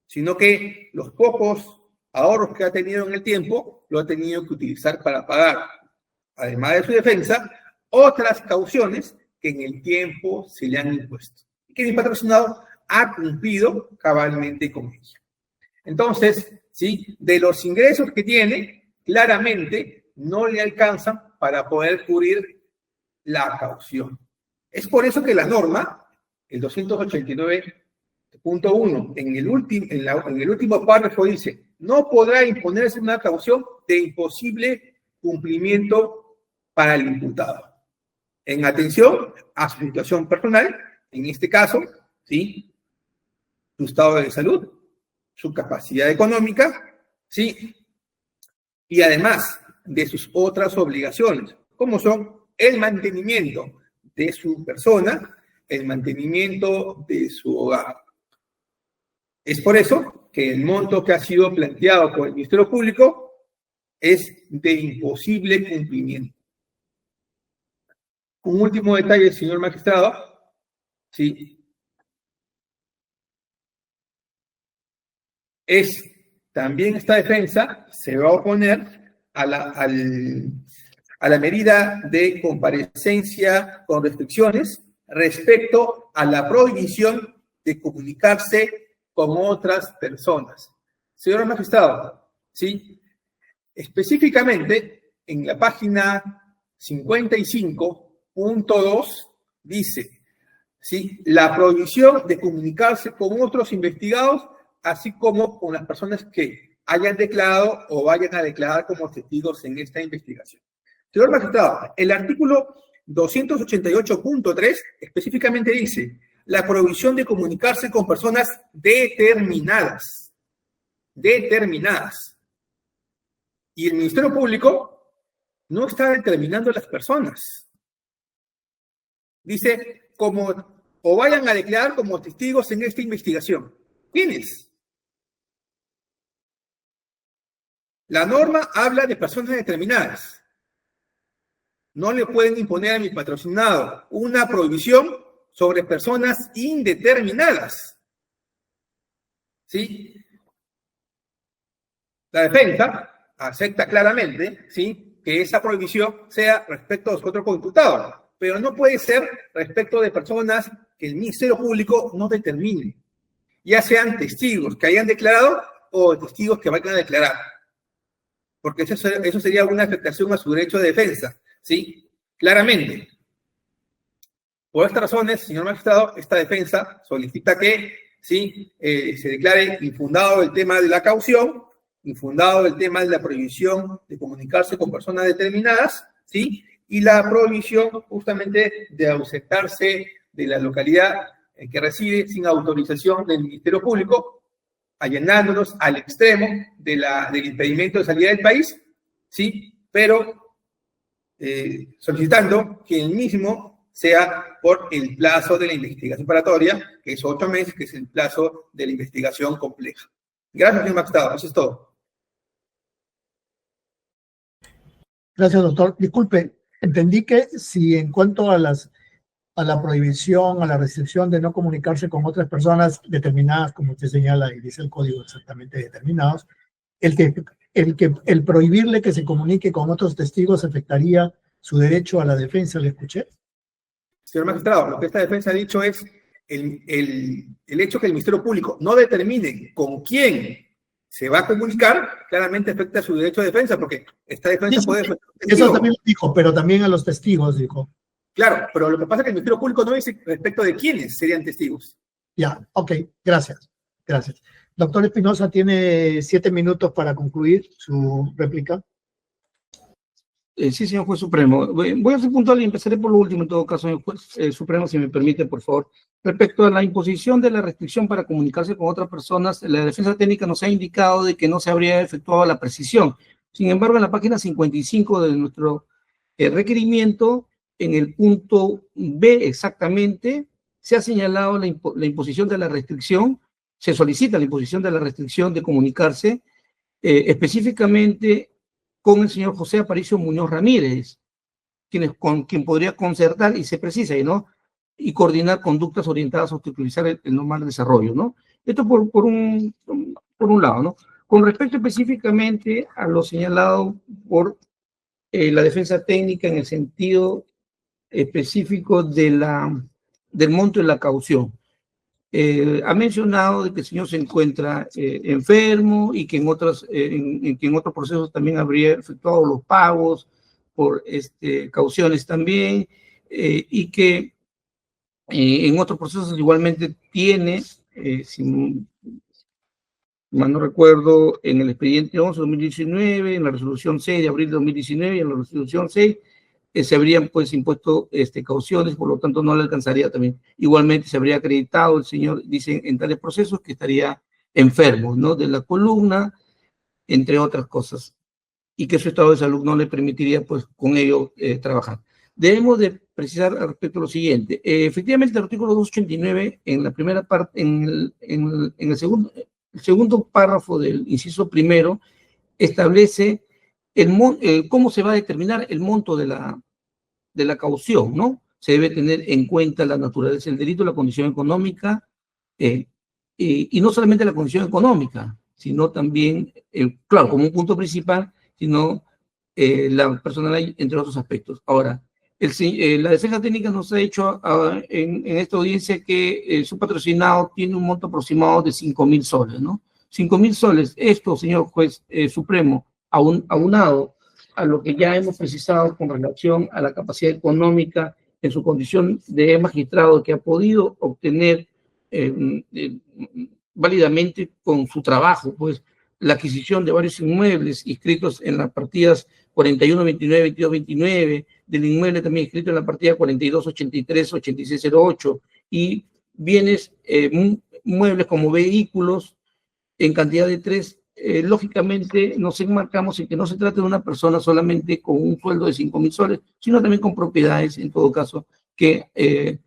sino que los pocos ahorros que ha tenido en el tiempo lo ha tenido que utilizar para pagar, además de su defensa, otras cauciones que en el tiempo se le han impuesto. Y que mi patrocinado ha cumplido cabalmente con ella. Entonces, ¿sí? De los ingresos que tiene, claramente no le alcanzan para poder cubrir la caución. Es por eso que la norma, el 289, punto 1, en el último párrafo dice, no podrá imponerse una caución de imposible cumplimiento para el imputado. En atención a su situación personal, en este caso, ¿sí? Su estado de salud, su capacidad económica, ¿sí? Y además de sus otras obligaciones, como son el mantenimiento de su persona, el mantenimiento de su hogar. Es por eso que el monto que ha sido planteado por el Ministerio Público es de imposible cumplimiento. Un último detalle, señor magistrado, ¿sí? También esta defensa se va a oponer a la medida de comparecencia con restricciones respecto a la prohibición de comunicarse con otras personas. Señor magistrado, ¿sí? Específicamente en la página 55.2 dice, ¿sí? La prohibición de comunicarse con otros investigados, así como con las personas que hayan declarado o vayan a declarar como testigos en esta investigación. Señor magistrado, el artículo 288.3 específicamente dice la prohibición de comunicarse con personas determinadas. Determinadas. Y el Ministerio Público no está determinando las personas. Dice, o vayan a declarar como testigos en esta investigación. ¿Quiénes? La norma habla de personas determinadas. No le pueden imponer a mi patrocinado una prohibición sobre personas indeterminadas. ¿Sí? La defensa acepta claramente, ¿sí?, que esa prohibición sea respecto a los otros coimputados, pero no puede ser respecto de personas que el Ministerio Público no determine, ya sean testigos que hayan declarado o testigos que vayan a declarar, porque eso sería una afectación a su derecho de defensa, ¿sí? Claramente. Por estas razones, señor magistrado, esta defensa solicita que, ¿sí?, se declare infundado el tema de la caución, infundado el tema de la prohibición de comunicarse con personas determinadas, ¿sí?, y la prohibición justamente de ausentarse de la localidad en que reside sin autorización del Ministerio Público, allanándonos al extremo del impedimento de salida del país, ¿sí?, pero solicitando que el mismo sea por el plazo de la investigación preparatoria, que es 8 meses, que es el plazo de la investigación compleja. Gracias, señor magistrado. Eso es todo. Gracias, doctor. Disculpe, entendí que si en cuanto a la prohibición, a la restricción de no comunicarse con otras personas determinadas, como usted señala y dice el código exactamente determinados, el prohibirle que se comunique con otros testigos afectaría su derecho a la defensa, ¿le escuché? Señor magistrado, lo que esta defensa ha dicho es el hecho que el Ministerio Público no determine con quién se va a comunicar, claramente afecta su derecho de defensa, porque esta defensa puede afectar. Eso también lo dijo, pero también a los testigos, dijo. Claro, pero lo que pasa es que el Ministerio Público no dice respecto de quiénes serían testigos. Ya, ok, gracias. Gracias. Doctor Espinosa, tiene 7 minutos para concluir su réplica. Sí, señor juez supremo. Voy a ser puntual y empezaré por lo último, en todo caso, señor juez supremo, si me permite, por favor. Respecto a la imposición de la restricción para comunicarse con otras personas, la defensa técnica nos ha indicado de que no se habría efectuado la precisión. Sin embargo, en la página 55 de nuestro requerimiento, en el punto B exactamente, se ha señalado la imposición de la restricción, se solicita la imposición de la restricción de comunicarse específicamente con el señor José Aparicio Muñoz Ramírez, con quien podría concertar, y se precisa, ¿no?, y coordinar conductas orientadas a obstaculizar el normal desarrollo, ¿no? Esto por un lado, ¿no? Con respecto específicamente a lo señalado por la defensa técnica en el sentido específico del monto de la caución. Ha mencionado de que el señor se encuentra enfermo y que en otros procesos también habría efectuado los pagos por cauciones también, y que en otros procesos igualmente tiene si mal no recuerdo, en el expediente 11 de 2019, en la resolución 6 de abril de 2019 y en la resolución 6, se habrían pues impuesto cauciones, por lo tanto no le alcanzaría también. Igualmente se habría acreditado, el señor dice en tales procesos que estaría enfermo, ¿no? De la columna, entre otras cosas, y que su estado de salud no le permitiría pues con ello trabajar. Debemos de precisar al respecto lo siguiente. Efectivamente, el artículo 289, en la primera parte, en el segundo párrafo del inciso primero, establece cómo se va a determinar el monto de la caución, ¿no? Se debe tener en cuenta la naturaleza del delito, la condición económica, y no solamente la condición económica, sino también, claro, como un punto principal, sino la personalidad, entre otros aspectos. Ahora, la defensa técnica nos ha dicho en esta audiencia que su patrocinado tiene un monto aproximado de 5.000 soles, ¿no? 5.000 soles, esto, señor juez supremo, aunado a lo que ya hemos precisado con relación a la capacidad económica en su condición de magistrado que ha podido obtener válidamente con su trabajo, pues, la adquisición de varios inmuebles inscritos en las partidas 41, 29, 22, 29, del inmueble también inscrito en la partida 42, 83, 86, 08, y bienes muebles como vehículos en cantidad de 3. Lógicamente nos enmarcamos en que no se trata de una persona solamente con un sueldo de 5.000 soles, sino también con propiedades, en todo caso, que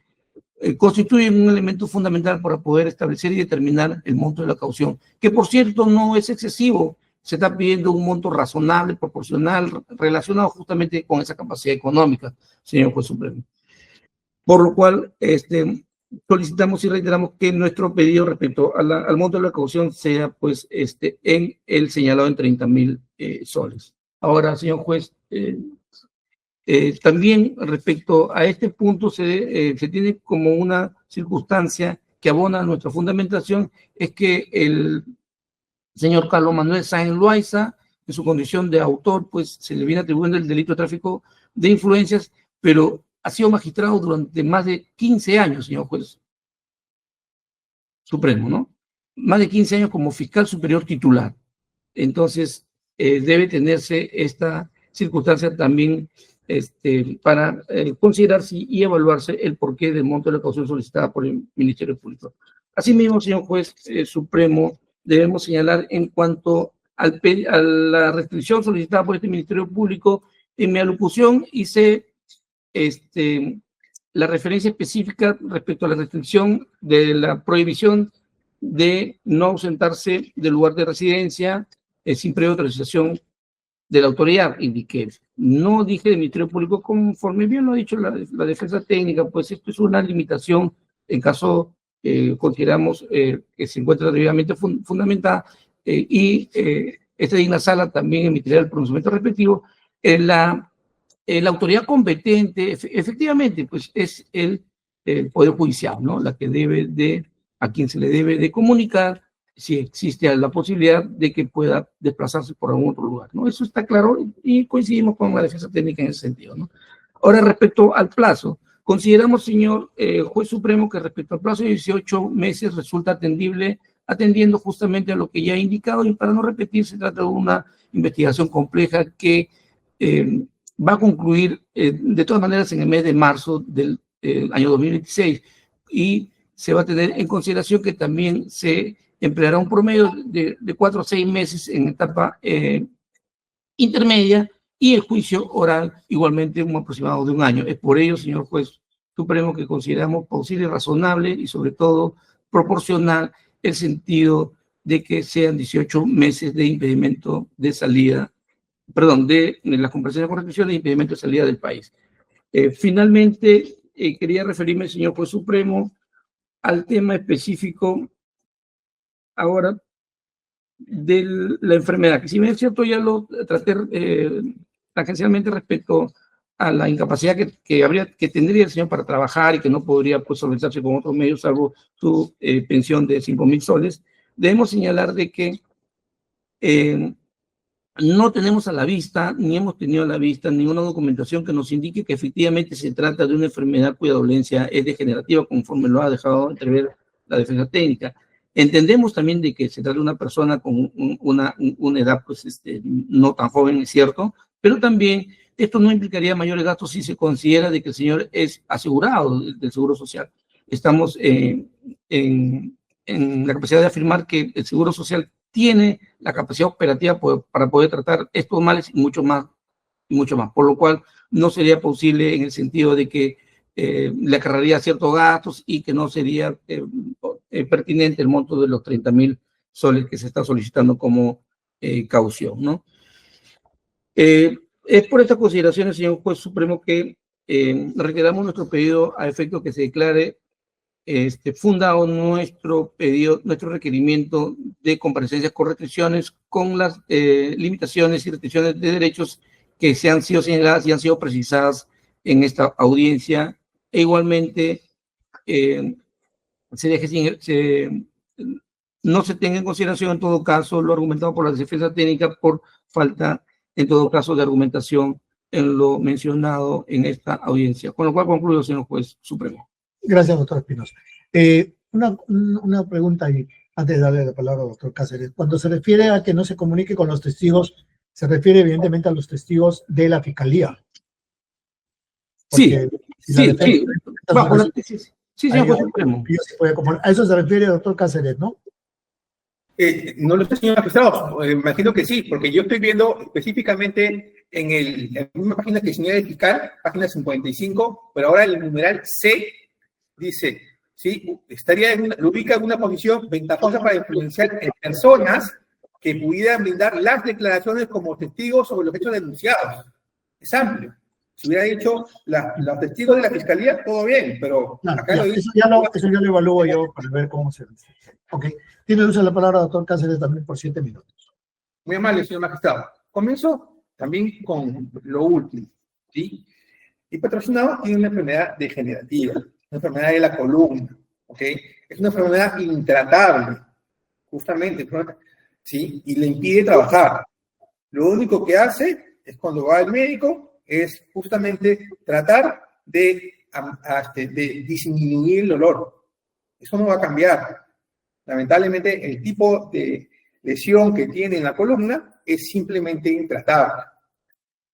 constituyen un elemento fundamental para poder establecer y determinar el monto de la caución, que por cierto no es excesivo, se está pidiendo un monto razonable, proporcional, relacionado justamente con esa capacidad económica, señor juez supremo. Por lo cual, solicitamos y reiteramos que nuestro pedido respecto al monto de la caución sea, pues, en el señalado en 30.000 soles. Ahora, señor juez, también respecto a este punto se tiene como una circunstancia que abona a nuestra fundamentación, es que el señor Carlos Manuel Sáenz Loaiza, en su condición de autor, pues se le viene atribuyendo el delito de tráfico de influencias, pero ha sido magistrado durante más de 15 años, señor juez supremo, ¿no? Más de 15 años como fiscal superior titular. Entonces, debe tenerse esta circunstancia también para considerarse y evaluarse el porqué del monto de la caución solicitada por el Ministerio Público. Asimismo, señor juez supremo, debemos señalar en cuanto a la restricción solicitada por este Ministerio Público. En mi alocución hice la referencia específica respecto a la restricción de la prohibición de no ausentarse del lugar de residencia sin previa autorización de la autoridad. Indiqué, no dije del Ministerio Público, conforme bien lo ha dicho la defensa técnica, pues esto es una limitación en caso consideramos que se encuentra debidamente fundamentada y esta digna sala también emitirá el pronunciamiento respectivo. La autoridad competente, efectivamente, pues es el Poder Judicial, ¿no? La que a quien se le debe de comunicar si existe la posibilidad de que pueda desplazarse por algún otro lugar, ¿no? Eso está claro y coincidimos con la defensa técnica en ese sentido, ¿no? Ahora, respecto al plazo, consideramos, señor juez supremo, que respecto al plazo de 18 meses resulta atendible, atendiendo justamente a lo que ya he indicado, y para no repetir, se trata de una investigación compleja que va a concluir de todas maneras en el mes de marzo del año 2026, y se va a tener en consideración que también se empleará un promedio de 4 a 6 meses en etapa intermedia, y el juicio oral igualmente un aproximado de 1 año. Es por ello, señor juez supremo, que consideramos posible, razonable y sobre todo proporcional el sentido de que sean 18 meses de impedimento de salida, perdón, de las comparaciones con restricciones de impedimento de salida del país. Finalmente, quería referirme, señor juez supremo, al tema específico ahora de la enfermedad, que si bien es cierto ya lo traté tangencialmente respecto a la incapacidad que tendría el señor para trabajar y que no podría pues solventarse con otros medios salvo su pensión de 5.000 soles, debemos señalar de que no tenemos a la vista, ni hemos tenido a la vista ninguna documentación que nos indique que efectivamente se trata de una enfermedad cuya dolencia es degenerativa, conforme lo ha dejado entrever la defensa técnica. Entendemos también de que se trata de una persona con una edad pues, no tan joven, es cierto, pero también esto no implicaría mayores gastos si se considera de que el señor es asegurado del Seguro Social. Estamos en la capacidad de afirmar que el Seguro Social tiene la capacidad operativa para poder tratar estos males y mucho más, por lo cual no sería posible en el sentido de que le acarrearía ciertos gastos y que no sería pertinente el monto de los 30.000 soles que se está solicitando como caución, ¿no? Es por estas consideraciones, señor Juez Supremo, que reiteramos nuestro pedido a efecto que se declare fundado nuestro pedido, nuestro requerimiento de comparecencias con restricciones, con las limitaciones y restricciones de derechos que se han sido señaladas y han sido precisadas en esta audiencia, e igualmente no se tenga en consideración en todo caso lo argumentado por la defensa técnica por falta, en todo caso, de argumentación en lo mencionado en esta audiencia. Con lo cual concluyo, señor Juez Supremo. Gracias, doctor Espinosa. Una pregunta ahí, antes de darle la palabra al doctor Cáceres. Cuando se refiere a que no se comunique con los testigos, se refiere evidentemente a los testigos de la Fiscalía. Sí, Si sí, señor Juez Supremo. A eso se refiere, doctor Cáceres, ¿no? No lo sé, señor magistrado. Imagino que sí, porque yo estoy viendo específicamente en la misma página que señala el fiscal, página 55, pero ahora el numeral C dice, ¿sí? Lo ubica en una posición ventajosa para influenciar en personas que pudieran brindar las declaraciones como testigos sobre los hechos denunciados. Es amplio. Si hubiera dicho los testigos de la fiscalía, todo bien, pero acá lo dice. Eso ya lo evalúo yo para ver cómo se dice. Ok. Tiene uso de la palabra, doctor Cáceres, también por 7 minutos. Muy amable, señor magistrado. Comienzo también con lo último, ¿sí? El patrocinado tiene una enfermedad degenerativa, una enfermedad de la columna, ¿ok? Es una enfermedad intratable, justamente, ¿sí? Y le impide trabajar. Lo único que hace es cuando va al médico es justamente tratar de disminuir el dolor. Eso no va a cambiar. Lamentablemente, el tipo de lesión que tiene en la columna es simplemente intratable.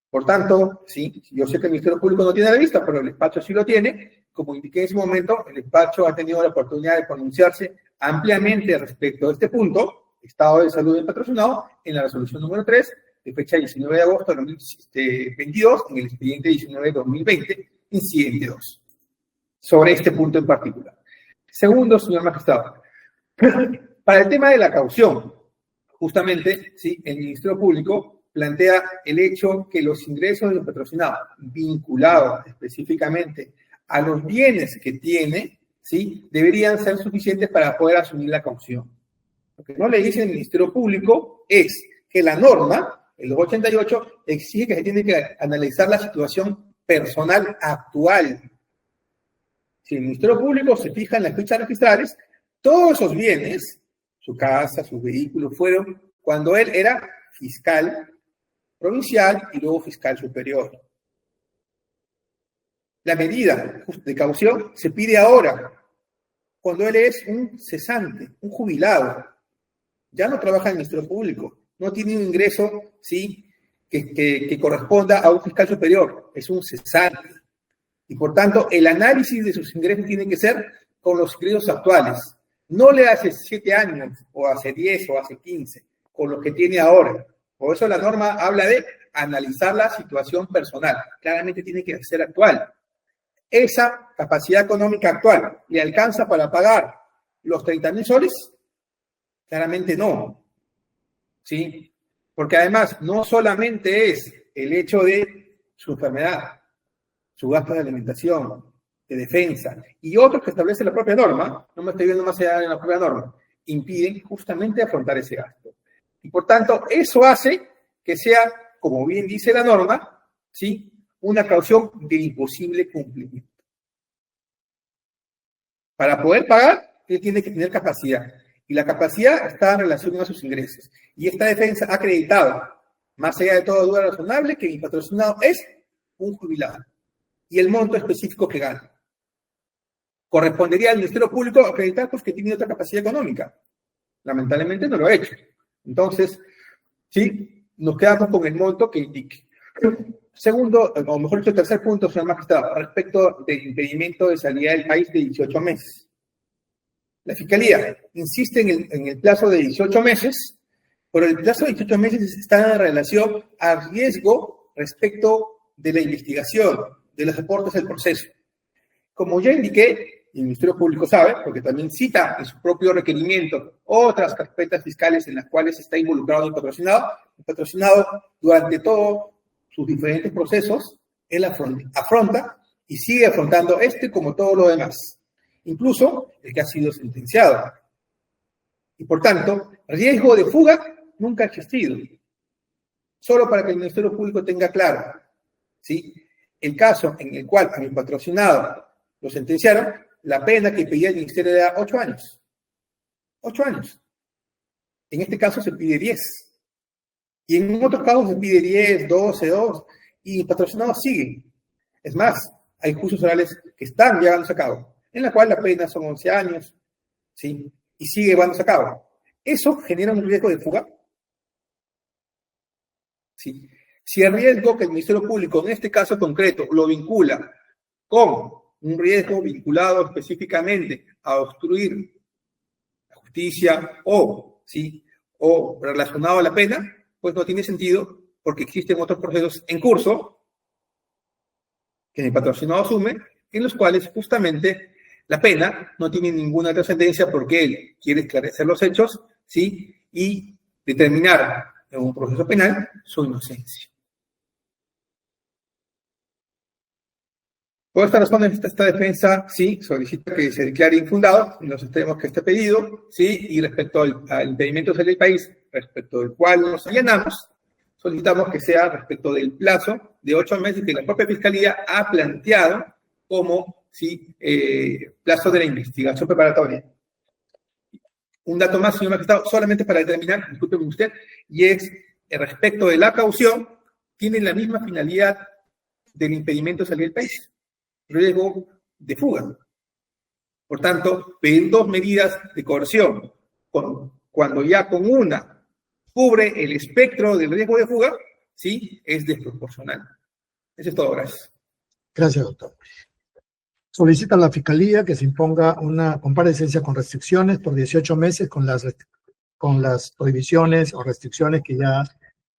Por tanto, sí, yo sé que el Ministerio Público no tiene la vista, pero el despacho sí lo tiene. Como indiqué en ese momento, el despacho ha tenido la oportunidad de pronunciarse ampliamente respecto a este punto, estado de salud del patrocinado, en la resolución número 3, de fecha 19 de agosto de 2022, en el expediente 19 de 2020, incidente 2, sobre este punto en particular. Segundo, señor magistrado, para el tema de la caución, justamente, ¿sí? El Ministerio Público plantea el hecho que los ingresos del patrocinado, vinculados específicamente a los bienes que tiene, ¿sí? Deberían ser suficientes para poder asumir la caución. Lo que no le dice el Ministerio Público es que la norma, el 288, exige que se tiene que analizar la situación personal actual. Si el Ministerio Público se fija en las fichas registrales, todos esos bienes, su casa, sus vehículos, fueron cuando él era fiscal provincial y luego fiscal superior. La medida de caución se pide ahora, cuando él es un cesante, un jubilado. Ya no trabaja en el Ministerio Público, no tiene un ingreso, ¿sí?, que corresponda a un fiscal superior, es un cesante. Y por tanto, el análisis de sus ingresos tiene que ser con los ingresos actuales. No le hace 7 años, o hace 10, o hace 15, con los que tiene ahora. Por eso la norma habla de analizar la situación personal. Claramente tiene que ser actual. ¿Esa capacidad económica actual le alcanza para pagar los 30.000 soles? Claramente no. ¿Sí? Porque además no solamente es el hecho de su enfermedad, su gasto de alimentación, de defensa, y otros que establece la propia norma, no me estoy viendo más allá de la propia norma, impiden justamente afrontar ese gasto. Y por tanto, eso hace que sea, como bien dice la norma, ¿sí?, una caución de imposible cumplimiento. Para poder pagar, él tiene que tener capacidad. Y la capacidad está en relación a sus ingresos. Y esta defensa ha acreditado, más allá de toda duda razonable, que mi patrocinado es un jubilado. Y el monto específico que gana. correspondería al Ministerio Público acreditar pues, que tiene otra capacidad económica. Lamentablemente no lo ha hecho. Entonces, sí, nos quedamos con el monto que indique. Segundo, o mejor dicho, tercer punto, señor magistrado, respecto del impedimento de salida del país de 18 meses. La Fiscalía insiste en el plazo de 18 meses, pero el plazo de 18 meses está en relación al riesgo respecto de la investigación, de los aportes del proceso. Como ya indiqué, y el Ministerio Público sabe, porque también cita en su propio requerimiento otras carpetas fiscales en las cuales está involucrado el patrocinado durante todos sus diferentes procesos, él afronta y sigue afrontando como todo lo demás, incluso el que ha sido sentenciado. Y por tanto, riesgo de fuga nunca ha existido. Solo para que el Ministerio Público tenga claro, ¿sí? El caso en el cual a mi patrocinado lo sentenciaron, la pena que pedía el Ministerio era 8 años. 8 años. En este caso se pide 10. Y en otros casos se pide 10, 12, 2, y el patrocinado sigue. Es más, hay juicios orales que están llevándose a cabo, en la cual la pena son 11 años, ¿sí? Y sigue llevándose a cabo. ¿Eso genera un riesgo de fuga? Sí. Si el riesgo que el Ministerio Público, en este caso concreto, lo vincula con un riesgo vinculado específicamente a obstruir la justicia ¿sí? o relacionado a la pena, pues no tiene sentido porque existen otros procesos en curso que el patrocinado asume, en los cuales justamente la pena no tiene ninguna trascendencia porque él quiere esclarecer los hechos, ¿sí? Y determinar en un proceso penal su inocencia. Por esta razón, esta defensa, sí, solicita que se declare infundado en los extremos que esté pedido, sí, y respecto al impedimento de salir del país, respecto del cual nos allanamos, solicitamos que sea respecto del plazo de 8 meses que la propia Fiscalía ha planteado como, sí, plazo de la investigación preparatoria. Un dato más, señor magistrado, solamente para determinar, discúlpeme usted, y es respecto de la caución, tiene la misma finalidad del impedimento de salir del país. Riesgo de fuga. Por tanto, pedir 2 medidas de coerción cuando ya con una cubre el espectro del riesgo de fuga, sí, es desproporcional. Eso es todo, gracias. Gracias, doctor. Solicita a la Fiscalía que se imponga una comparecencia con restricciones por 18 meses con las prohibiciones o restricciones que ya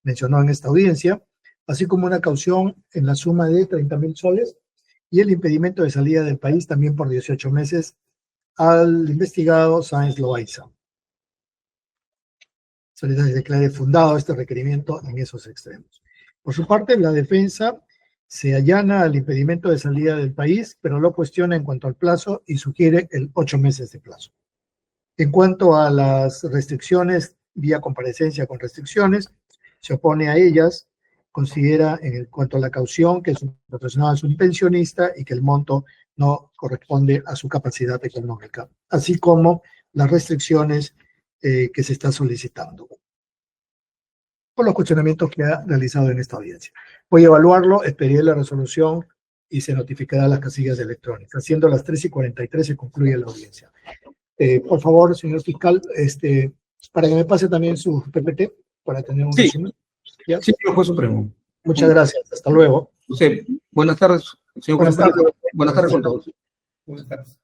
mencionó en esta audiencia, así como una caución en la suma de 30.000 soles y el impedimento de salida del país también por 18 meses al investigado Sáenz Loaiza. Solicita que se declare fundado este requerimiento en esos extremos. Por su parte, la defensa se allana al impedimento de salida del país, pero lo cuestiona en cuanto al plazo y sugiere el 8 meses de plazo. En cuanto a las restricciones vía comparecencia con restricciones, se opone a ellas, considera en cuanto a la caución que su patrocinado es un pensionista y que el monto no corresponde a su capacidad económica, así como las restricciones que se está solicitando, por los cuestionamientos que ha realizado en esta audiencia. Voy a evaluarlo, esperaré la resolución y se notificará las casillas electrónicas. Siendo las 3:43 se concluye la audiencia. Por favor, señor fiscal, para que me pase también su PPT, para tener un resumen. ¿Ya? Sí, juez supremo. Muchas gracias. Hasta luego. Sí. Buenas tardes, señor juez. Buenas tardes con todos. Buenas tardes.